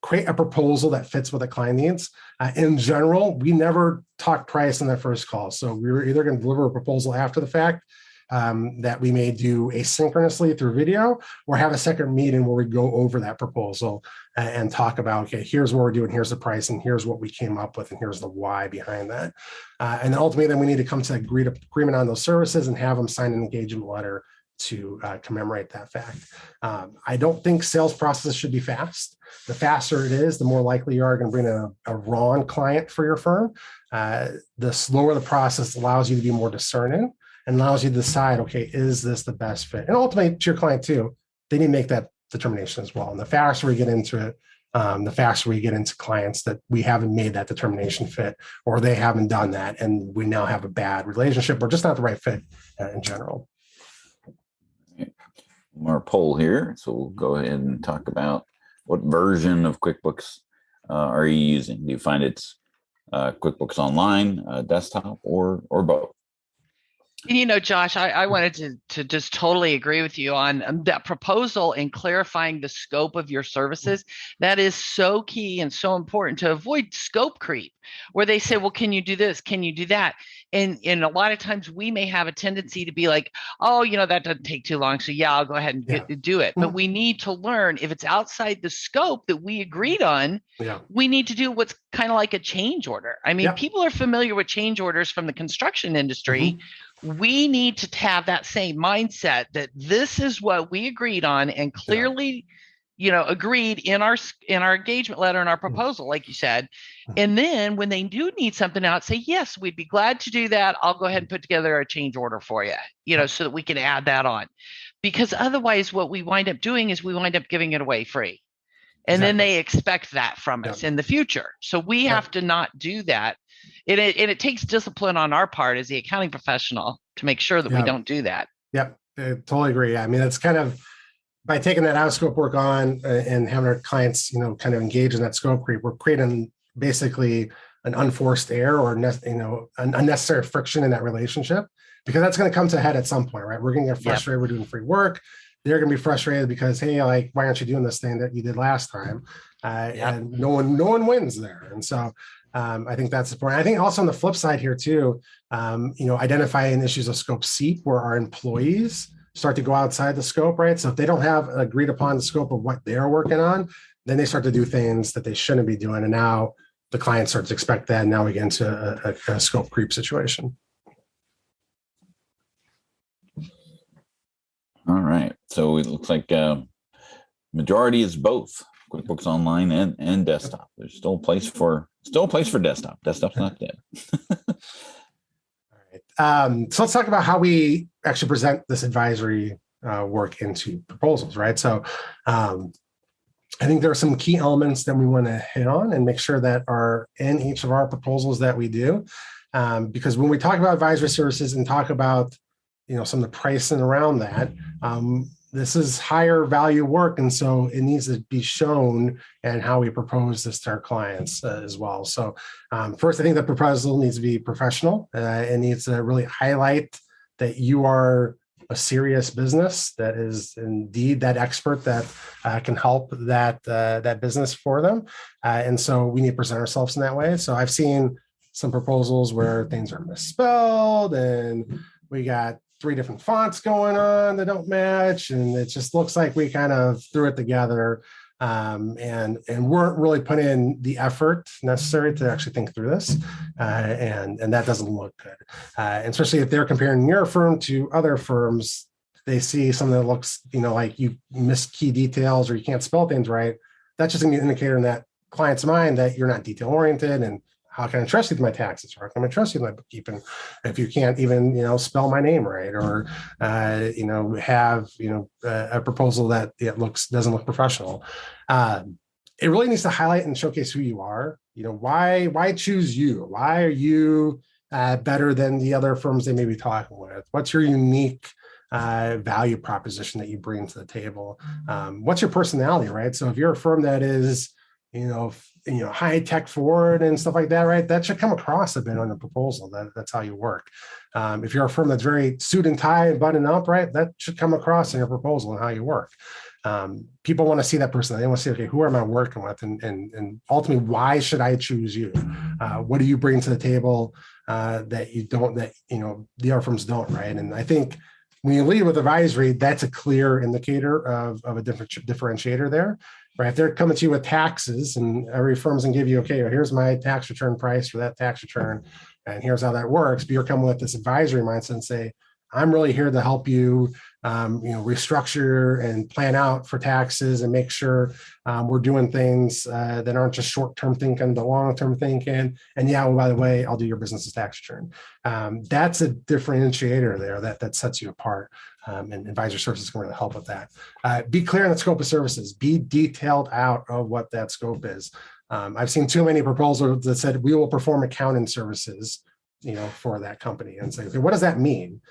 Speaker 3: create a proposal that fits what the client needs. In general, we never talk price in that first call. So we were either going to deliver a proposal after the fact that we may do asynchronously through video, or have a second meeting where we go over that proposal and talk about, okay, here's what we're doing, here's the price, and here's what we came up with, and here's the why behind that. And ultimately, then we need to come to agreement on those services and have them sign an engagement letter to commemorate that fact. I don't think sales processes should be fast. The faster it is, the more likely you are going to bring a wrong client for your firm. The slower the process allows you to be more discerning and allows you to decide, okay, is this the best fit? And ultimately, to your client too, they need to make that determination as well. And the faster we get into it, the faster we get into clients that we haven't made that determination fit, or they haven't done that, and we now have a bad relationship or just not the right fit in general.
Speaker 1: Our poll here, so we'll go ahead and talk about what version of QuickBooks are you using? Do you find it's QuickBooks Online, desktop, or both?
Speaker 2: Josh, I wanted to just totally agree with you on that proposal and clarifying the scope of your services. That is so key and so important to avoid scope creep, where they say, well, can you do this? Can you do that? And a lot of times we may have a tendency to be like, oh, that doesn't take too long. So yeah, I'll go ahead and do it. But we need to learn, if it's outside the scope that we agreed on, we need to do what's kind of like a change order. I mean, people are familiar with change orders from the construction industry. We need to have that same mindset that this is what we agreed on and clearly, agreed in our engagement letter and our proposal, like you said. And then when they do need something out, say, yes, we'd be glad to do that. I'll go ahead and put together a change order for you, so that we can add that on. Because otherwise what we wind up doing is we wind up giving it away free. And then they expect that from us in the future. So we have to not do that. And it takes discipline on our part as the accounting professional to make sure that we don't do that.
Speaker 3: Yep, I totally agree. I mean, it's kind of by taking that out of scope work on and having our clients, kind of engage in that scope creep, we're creating basically an unforced error or unnecessary friction in that relationship, because that's going to come to a head at some point, right? We're going to get frustrated. We're doing free work. They're going to be frustrated because, hey, like, why aren't you doing this thing that you did last time? And no one wins there. And so I think that's important. I think also on the flip side here too, identifying issues of scope seep where our employees start to go outside the scope, right? So if they don't have agreed upon the scope of what they're working on, then they start to do things that they shouldn't be doing. And now the client starts to expect that. And now we get into a scope creep situation.
Speaker 1: All right. So it looks like majority is both QuickBooks Online and desktop. There's still a place for desktop. Desktop's not dead.
Speaker 3: All right. So let's talk about how we actually present this advisory work into proposals, right? So I think there are some key elements that we want to hit on and make sure that are in each of our proposals that we do. Because when we talk about advisory services and talk about some of the pricing around that, this is higher value work. And so it needs to be shown and how we propose this to our clients as well. So first, I think the proposal needs to be professional. It needs to really highlight that you are a serious business that is indeed that expert that can help that business for them. And so we need to present ourselves in that way. So I've seen some proposals where things are misspelled and we got 3 different fonts going on that don't match, and it just looks like we kind of threw it together and weren't really putting in the effort necessary to actually think through this, and that doesn't look good. And especially if they're comparing your firm to other firms, they see something that looks like you missed key details or you can't spell things right. That's just an indicator in that client's mind that you're not detail oriented, and how can I trust you with my taxes? Or how can I trust you with my bookkeeping if you can't even, spell my name right, or, have, a proposal that doesn't look professional. It really needs to highlight and showcase who you are. Why choose you? Why are you better than the other firms they may be talking with? What's your unique value proposition that you bring to the table? What's your personality, right? So if you're a firm that is, high tech forward and stuff like that, right? That should come across a bit on the proposal. That's how you work. If you're a firm that's very suit and tie and button up, right? That should come across in your proposal and how you work. People want to see that person. They want to see, okay, who am I working with? And ultimately, why should I choose you? What do you bring to the table that you don't, that, the other firms don't, right? And I think when you lead with advisory, that's a clear indicator of a different differentiator there, right? If they're coming to you with taxes and every firm's gonna give you, okay, well, here's my tax return price for that tax return, and here's how that works. But you're coming with this advisory mindset and say, I'm really here to help you, restructure and plan out for taxes and make sure we're doing things that aren't just short-term thinking, but long-term thinking. And yeah, well, by the way, I'll do your business's tax return. That's a differentiator there that sets you apart. And advisor services can really help with that. Be clear on the scope of services. Be detailed out of what that scope is. I've seen too many proposals that said we will perform accounting services, for that company, and say, okay, what does that mean?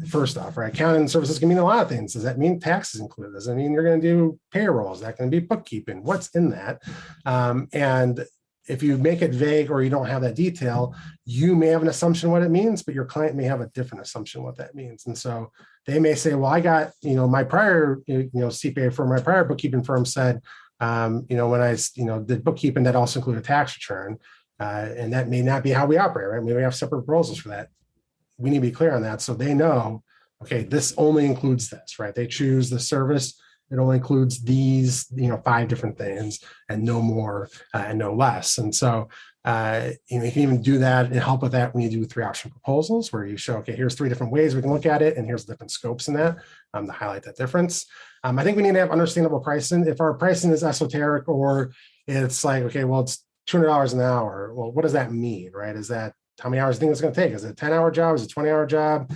Speaker 3: First off, right? Accounting services can mean a lot of things. Does that mean taxes included? Does that mean you're going to do payrolls? Is that going to be bookkeeping? What's in that? And if you make it vague or you don't have that detail, you may have an assumption what it means, but your client may have a different assumption what that means. And so they may say, well, I got, my prior, CPA firm, my prior bookkeeping firm said, when I, did bookkeeping, that also included a tax return. And that may not be how we operate, right? Maybe we have separate proposals for that. We need to be clear on that so they know, okay, this only includes this, right? They choose the service. It only includes these, 5 different things and no more and no less. And so, you can even do that and help with that when you do 3 option proposals where you show, okay, here's 3 different ways we can look at it. And here's different scopes in that to highlight that difference. I think we need to have understandable pricing. If our pricing is esoteric or it's like, okay, well, it's $200 an hour. Well, what does that mean, right? Is that how many hours do you think it's going to take? Is it a 10-hour job? Is it a 20-hour job?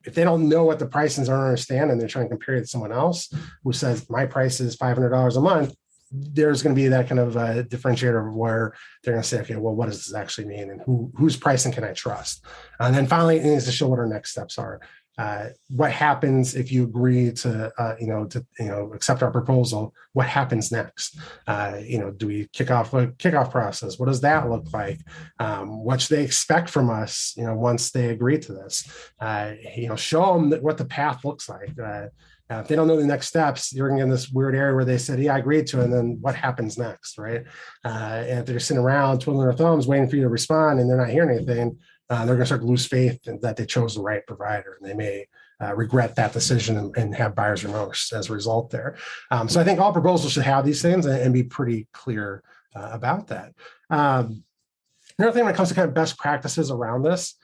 Speaker 3: If they don't know what the pricing is or understand, and they're trying to compare it to someone else who says my price is $500 a month, there's going to be that kind of differentiator of where they're going to say, okay, well, what does this actually mean, and whose pricing can I trust? And then finally, it needs to show what our next steps are. What happens if you agree to accept our proposal? What happens next? Do we kick off a kickoff process? What does that look like? What should they expect from us? Once they agree to this, show them what the path looks like. If they don't know the next steps, you're going to get in this weird area where they said, yeah, I agreed to it. And then what happens next, right? And if they're sitting around twiddling their thumbs waiting for you to respond and they're not hearing anything, they're going to start to lose faith that they chose the right provider. And they may regret that decision and have buyer's remorse as a result there. So I think all proposals should have these things and be pretty clear about that. Another thing when it comes to kind of best practices around this,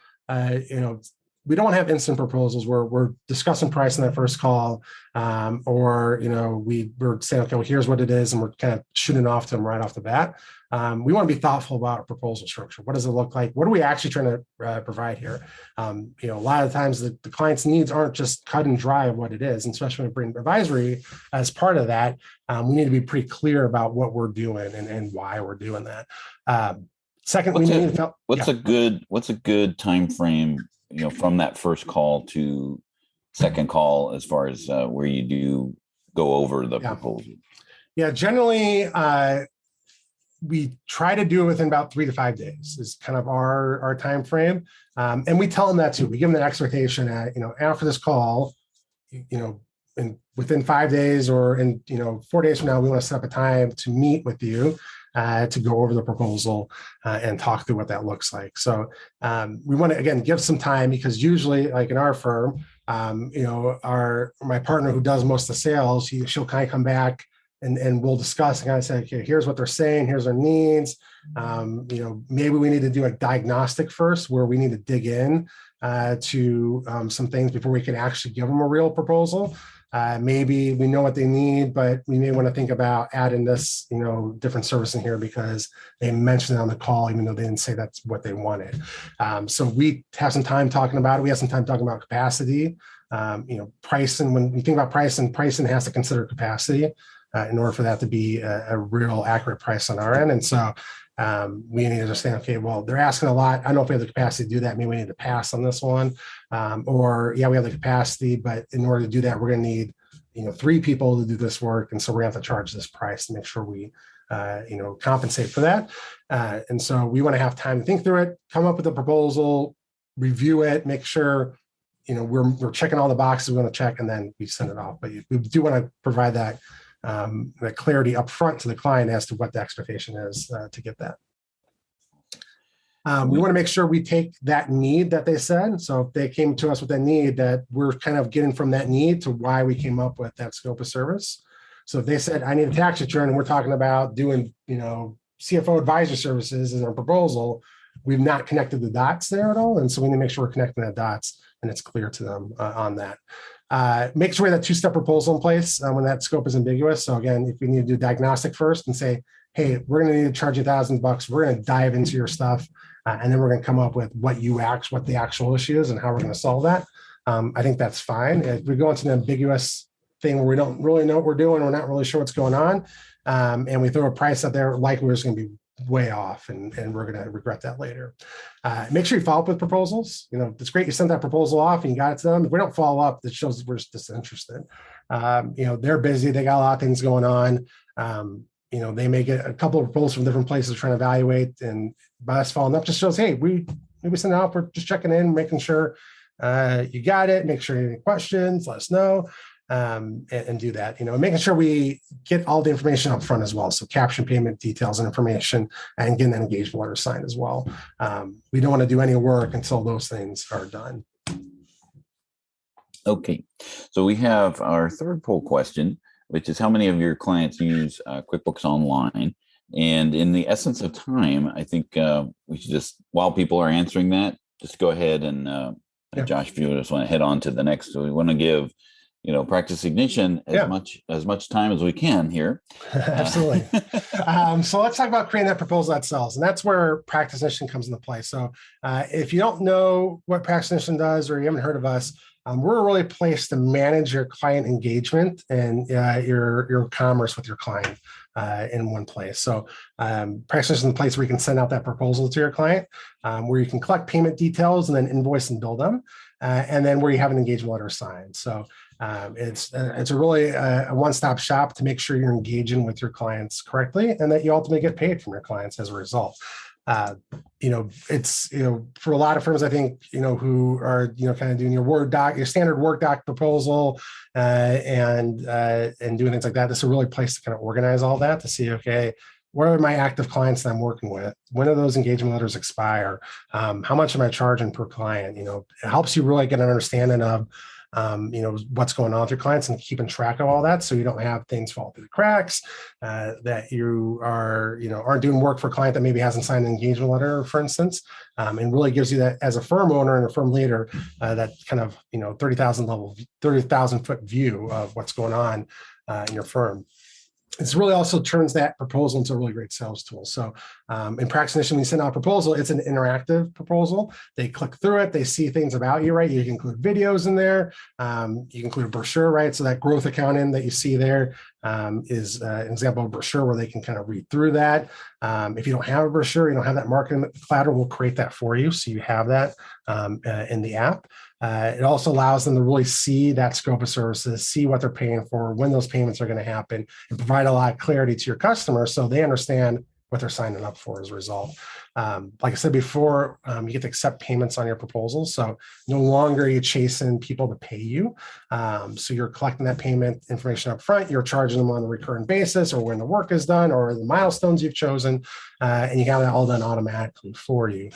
Speaker 3: we don't have instant proposals where we're discussing price in that first call, or we're saying, okay, well, here's what it is, and we're kind of shooting off to them right off the bat. We want to be thoughtful about our proposal structure. What does it look like? What are we actually trying to provide here? A lot of times the client's needs aren't just cut and dry of what it is, and especially when we bring advisory as part of that, we need to be pretty clear about what we're doing and why we're doing that. Second,
Speaker 1: what's a good time frame? From that first call to second call, as far as where you do go over the proposal?
Speaker 3: Yeah, generally, we try to do it within about 3 to 5 days is kind of our time frame. And we tell them that too. We give them the expectation that, after this call, within 5 days or in 4 days from now, we want to set up a time to meet with you to go over the proposal and talk through what that looks like. So we want to, again, give some time, because usually, like in our firm, my partner who does most of the sales, she'll kind of come back and we'll discuss and kind of say, okay, here's what they're saying, here's their needs. Maybe we need to do a diagnostic first where we need to dig in to some things before we can actually give them a real proposal. Maybe we know what they need, but we may want to think about adding this, different service in here because they mentioned it on the call, even though they didn't say that's what they wanted. So we have some time talking about it. We have some time talking about capacity, pricing. When we think about pricing has to consider capacity in order for that to be a real accurate price on our end. And so, We need to understand, okay, well, they're asking a lot. I don't know if we have the capacity to do that. Maybe we need to pass on this one. Or yeah, we have the capacity, but in order to do that, we're going to need, 3 people to do this work. And so we're going to have to charge this price to make sure we, compensate for that. And so we want to have time to think through it, come up with a proposal, review it, make sure, we're checking all the boxes we want to check, and then we send it off. But we do want to provide that clarity up front to the client as to what the expectation is to get that. We want to make sure we take that need that they said. So if they came to us with that need, that we're kind of getting from that need to why we came up with that scope of service. So if they said, I need a tax return, and we're talking about doing, CFO advisor services as our proposal, we've not connected the dots there at all. And so we need to make sure we're connecting the dots and it's clear to them on that. Make sure we have that 2-step proposal in place when that scope is ambiguous. So again, if we need to do diagnostic first and say, hey, we're going to need to charge you $1,000, we're going to dive into your stuff, and then we're going to come up with what the actual issue is and how we're going to solve that. I think that's fine. If we go into an ambiguous thing where we don't really know what we're doing, we're not really sure what's going on, and we throw a price out there, likely we're just going to be way off, and we're going to regret that later. Make sure you follow up with proposals. It's great you sent that proposal off and you got it to them. If we don't follow up, that shows we're just disinterested. They're busy, they got a lot of things going on. They may get a couple of proposals from different places trying to evaluate, and by us following up just shows, hey, we send it out, we're just checking in, making sure you got it, make sure you have any questions, let us know. And do that, making sure we get all the information up front as well. So caption payment details and information, and getting that engagement letter signed as well. We don't want to do any work until those things are done.
Speaker 1: Okay. So we have our third poll question, which is how many of your clients use QuickBooks Online? And in the essence of time, I think we should just, while people are answering that, just go ahead and Josh, if you just want to head on to the next. So we want to give Practice Ignition as much time as we can here.
Speaker 3: Absolutely. So let's talk about creating that proposal that sells. And that's where Practice Ignition comes into play. So if you don't know what Practice Ignition does, or you haven't heard of us, we're really placed to manage your client engagement and your commerce with your client in one place. So Practice Ignition is the place where you can send out that proposal to your client, where you can collect payment details and then invoice and bill them, and then where you have an engagement letter signed. So it's a really a one-stop shop to make sure you're engaging with your clients correctly, and that you ultimately get paid from your clients as a result. It's for a lot of firms, I think, who are kind of doing your standard Word doc proposal and doing things like that. This is a really place to kind of organize all that to see, okay, what are my active clients that I'm working with? When do those engagement letters expire? How much am I charging per client? It helps you really get an understanding of what's going on with your clients and keeping track of all that, so you don't have things fall through the cracks, that you are, aren't doing work for a client that maybe hasn't signed an engagement letter, for instance, and really gives you that as a firm owner and a firm leader, that kind of, 30,000 foot view of what's going on in your firm. It's really also turns that proposal into a really great sales tool. So in Practice Ignition, when you send out a proposal, it's an interactive proposal. They click through it. They see things about you, right? You can include videos in there. You can include a brochure, right? So that growth accounting that you see there is an example of a brochure where they can kind of read through that. If you don't have a brochure, you don't have that marketing collateral, we'll create that for you. So you have that in the app. It also allows them to really see that scope of services, see what they're paying for, when those payments are going to happen, and provide a lot of clarity to your customers so they understand what they're signing up for as a result. Like I said before, you get to accept payments on your proposals. So no longer are you chasing people to pay you. So you're collecting that payment information up front. You're charging them on a recurring basis, or when the work is done, or the milestones you've chosen, and you have it all done automatically for you.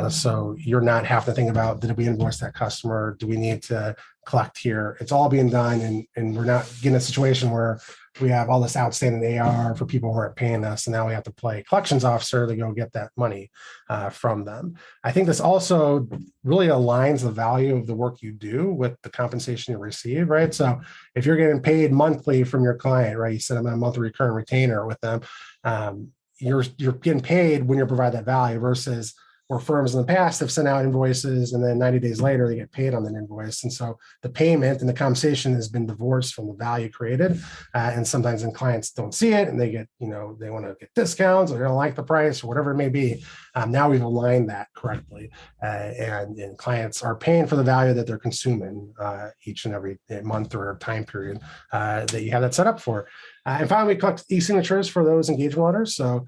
Speaker 3: So you're not having to think about, did we invoice that customer? Do we need to collect here? It's all being done, and we're not getting a situation where we have all this outstanding AR for people who aren't paying us, and now we have to play collections officer to go get that money from them. I think this also really aligns the value of the work you do with the compensation you receive, right? So if you're getting paid monthly from your client, right, you set them a monthly recurring retainer with them, you're getting paid when you provide that value versus where firms in the past have sent out invoices and then 90 days later they get paid on that invoice. And so the payment and the compensation has been divorced from the value created. And sometimes then clients don't see it and they get, they want to get discounts or they don't like the price or whatever it may be. Now we've aligned that correctly. And clients are paying for the value that they're consuming each and every month or time period that you have that set up for. And finally, we collect e-signatures for those engagement letters. So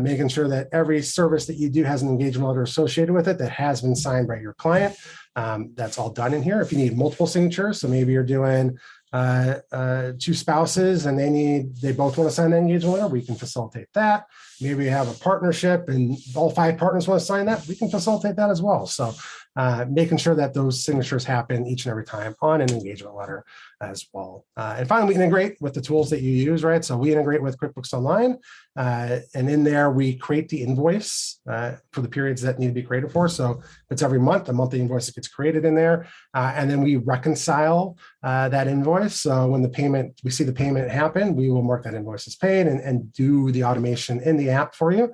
Speaker 3: making sure that every service that you do has an engagement letter associated with it that has been signed by your client. That's all done in here. If you need multiple signatures, so maybe you're doing two spouses and they both want to sign an engagement letter, we can facilitate that. Maybe you have a partnership and all 5 partners want to sign that, we can facilitate that as well. So making sure that those signatures happen each and every time on an engagement letter as well. And finally, we integrate with the tools that you use, right? So we integrate with QuickBooks Online, and in there we create the invoice for the periods that need to be created for. So if it's every month, the monthly invoice gets created in there, and then we reconcile that invoice. So when we see the payment happen, we will mark that invoice as paid and do the automation in the app for you.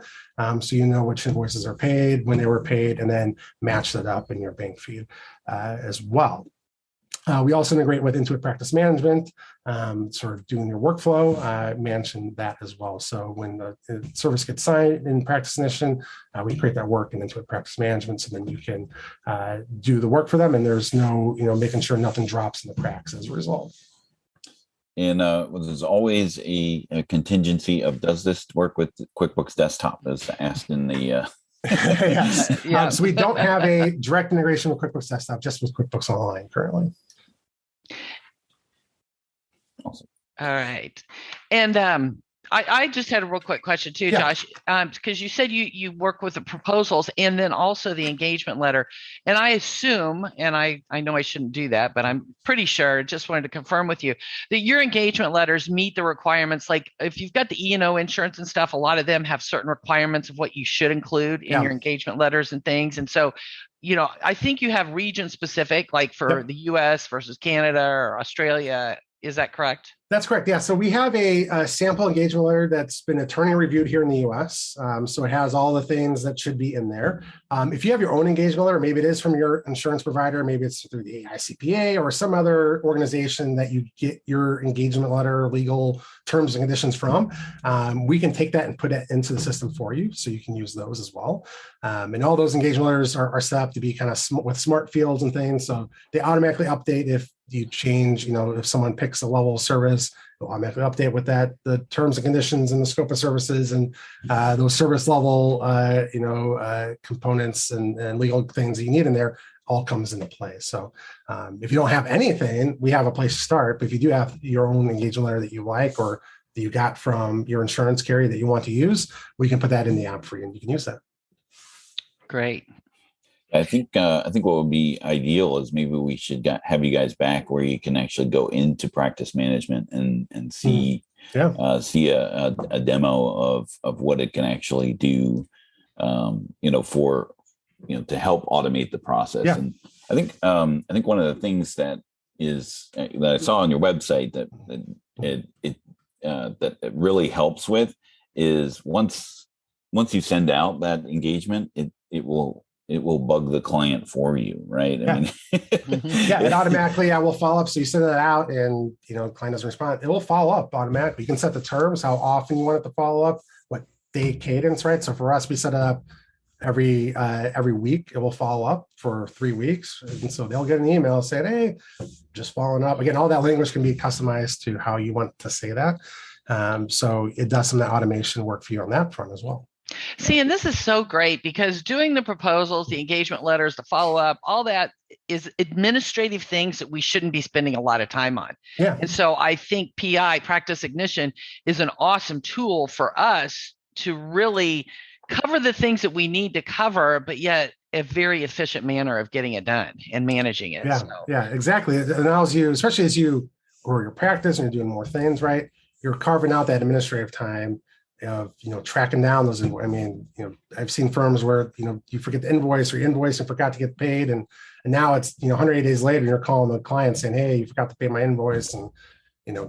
Speaker 3: So you know which invoices are paid, when they were paid, and then match that up in your bank feed as well. We also integrate with Intuit Practice Management, sort of doing your workflow, mention that as well. So when the service gets signed in Practice Ignition, we create that work in Intuit Practice Management, so then you can do the work for them, and there's no, making sure nothing drops in the cracks as a result.
Speaker 1: And there's always a contingency of, does this work with QuickBooks Desktop, as asked in the...
Speaker 3: Yes. Yeah. So we don't have a direct integration with QuickBooks Desktop, just with QuickBooks Online currently.
Speaker 1: Awesome.
Speaker 2: All right. And I just had a real quick question too, Josh, because you said you work with the proposals and then also the engagement letter. And I assume, and I know I shouldn't do that, but I'm pretty sure, just wanted to confirm with you that your engagement letters meet the requirements. Like if you've got the E&O insurance and stuff, a lot of them have certain requirements of what you should include in your engagement letters and things. And so, I think you have region specific, like for the US versus Canada or Australia. Is that correct?
Speaker 3: That's correct. Yeah. So we have a sample engagement letter that's been attorney reviewed here in the US. So it has all the things that should be in there. If you have your own engagement letter, maybe it is from your insurance provider, maybe it's through the CPA or some other organization that you get your engagement letter, legal terms and conditions from, we can take that and put it into the system for you. So you can use those as well. And all those engagement letters are set up to be kind of with smart fields and things. So they automatically update if you change, if someone picks a level of service, it'll automatically update with that, the terms and conditions and the scope of services and those service level, components and legal things that you need in there all comes into play. So if you don't have anything, we have a place to start. But if you do have your own engagement letter that you like or that you got from your insurance carrier that you want to use, we can put that in the app for you and you can use that.
Speaker 2: Great.
Speaker 1: I think what would be ideal is maybe we should have you guys back where you can actually go into practice management and see a demo of what it can actually do, for to help automate the process. Yeah. And I think one of the things that I saw on your website that it really helps with is once you send out that engagement, it will bug the client for you, right?
Speaker 3: Yeah. It automatically will follow up. So you send that out and, client doesn't respond. It will follow up automatically. You can set the terms, how often you want it to follow up, what day cadence, right? So for us, we set it up every week. It will follow up for 3 weeks. And so they'll get an email saying, hey, just following up. Again, all that language can be customized to how you want to say that. So it does some of that automation work for you on that front as well.
Speaker 2: See, and this is so great because doing the proposals, the engagement letters, the follow-up, all that is administrative things that we shouldn't be spending a lot of time on.
Speaker 3: Yeah.
Speaker 2: And so I think PI, Practice Ignition, is an awesome tool for us to really cover the things that we need to cover, but yet a very efficient manner of getting it done and managing it.
Speaker 3: Yeah, exactly. It allows you, especially as you grow your practice and you're doing more things, right? You're carving out that administrative time of tracking down those. I've seen firms where you forget the invoice or you invoice and forgot to get paid, and now it's 180 days later, and you're calling the client saying, "Hey, you forgot to pay my invoice," and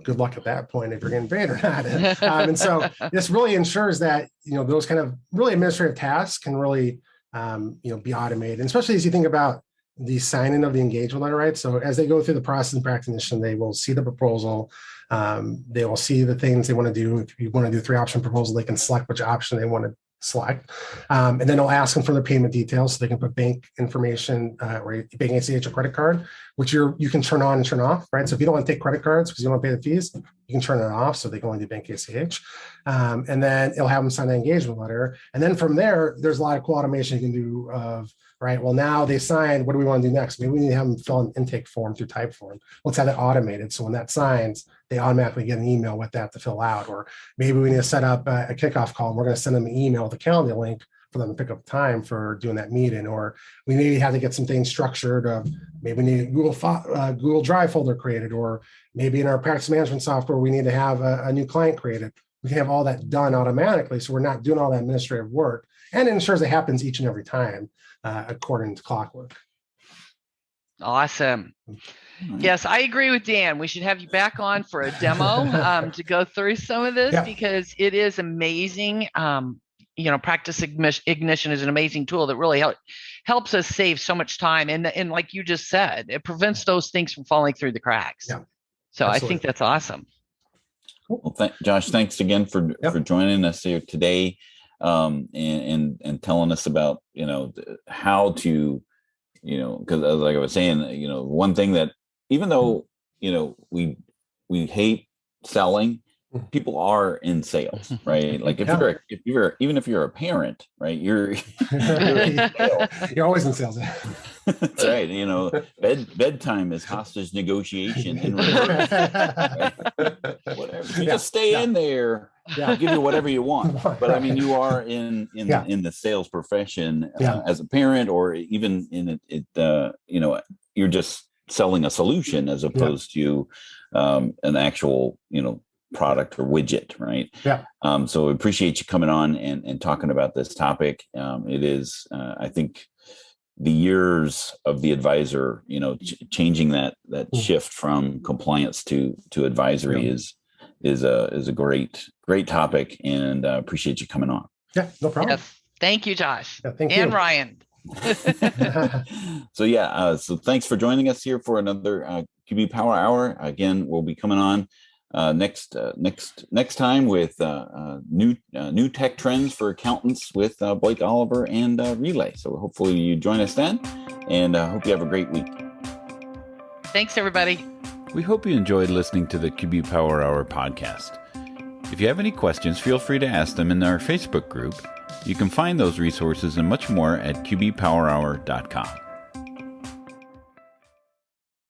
Speaker 3: good luck at that point if you're getting paid or not. And so this really ensures that those kind of really administrative tasks can really be automated, and especially as you think about the signing of the engagement letter, right? So as they go through the process and practitioner, they will see the proposal. They will see the things they want to do. If you want to do 3-option proposal, they can select which option they want to select. And then they'll ask them for their payment details, so they can put bank information or bank ACH or credit card, which you can turn on and turn off, right? So if you don't want to take credit cards because you don't want to pay the fees, you can turn it off so they can only do bank ACH. And then it'll have them sign the engagement letter. And then from there, there's a lot of cool automation you can do of, right, well, now they signed, what do we want to do next? Maybe we need to have them fill an intake form through Typeform. Let's have that automated. So when that signs, they automatically get an email with that to fill out. Or maybe we need to set up a kickoff call and we're going to send them an email with a calendar link for them to pick up time for doing that meeting. Or we maybe have to get some things structured of maybe we need a Google Drive folder created, or maybe in our practice management software, we need to have a new client created. We can have all that done automatically. So we're not doing all that administrative work, and it ensures it happens each and every time according to clockwork.
Speaker 2: Awesome. Yes, I agree with Dan. We should have you back on for a demo to go through some of this, because it is amazing. Practice Ignition is an amazing tool that really helps us save so much time. And like you just said, it prevents those things from falling through the cracks. Yeah, so absolutely. I think that's awesome.
Speaker 1: Well, Josh, thanks again for joining us here today, and telling us about, how to, because like I was saying, one thing that, even though, we hate selling, people are in sales, right? Like if you're a parent, right, you're in sales.
Speaker 3: You're always in sales.
Speaker 1: That's right. Bedtime is hostage negotiation in reverse. Right? Whatever. You just stay in there. I'll give you whatever you want. But I mean, you are in the sales profession as a parent, or even in it. You're just selling a solution as opposed to an actual, product or widget, right? So we appreciate you coming on and talking about this topic. It is, I think, the years of the advisor, changing that shift from compliance to advisory is a great topic, and appreciate you coming on.
Speaker 3: Yeah, no problem.
Speaker 2: Yes. Thank you, Josh.
Speaker 3: Thank
Speaker 2: you.
Speaker 3: And
Speaker 2: Ryan.
Speaker 1: So thanks for joining us here for another QB Power Hour. Again, we'll be coming on next time with new tech trends for accountants with Blake Oliver and Relay. So hopefully you join us then, and hope you have a great week.
Speaker 2: Thanks, everybody.
Speaker 4: We hope you enjoyed listening to the QB Power Hour podcast. If you have any questions, feel free to ask them in our Facebook group. You can find those resources and much more at qbpowerhour.com.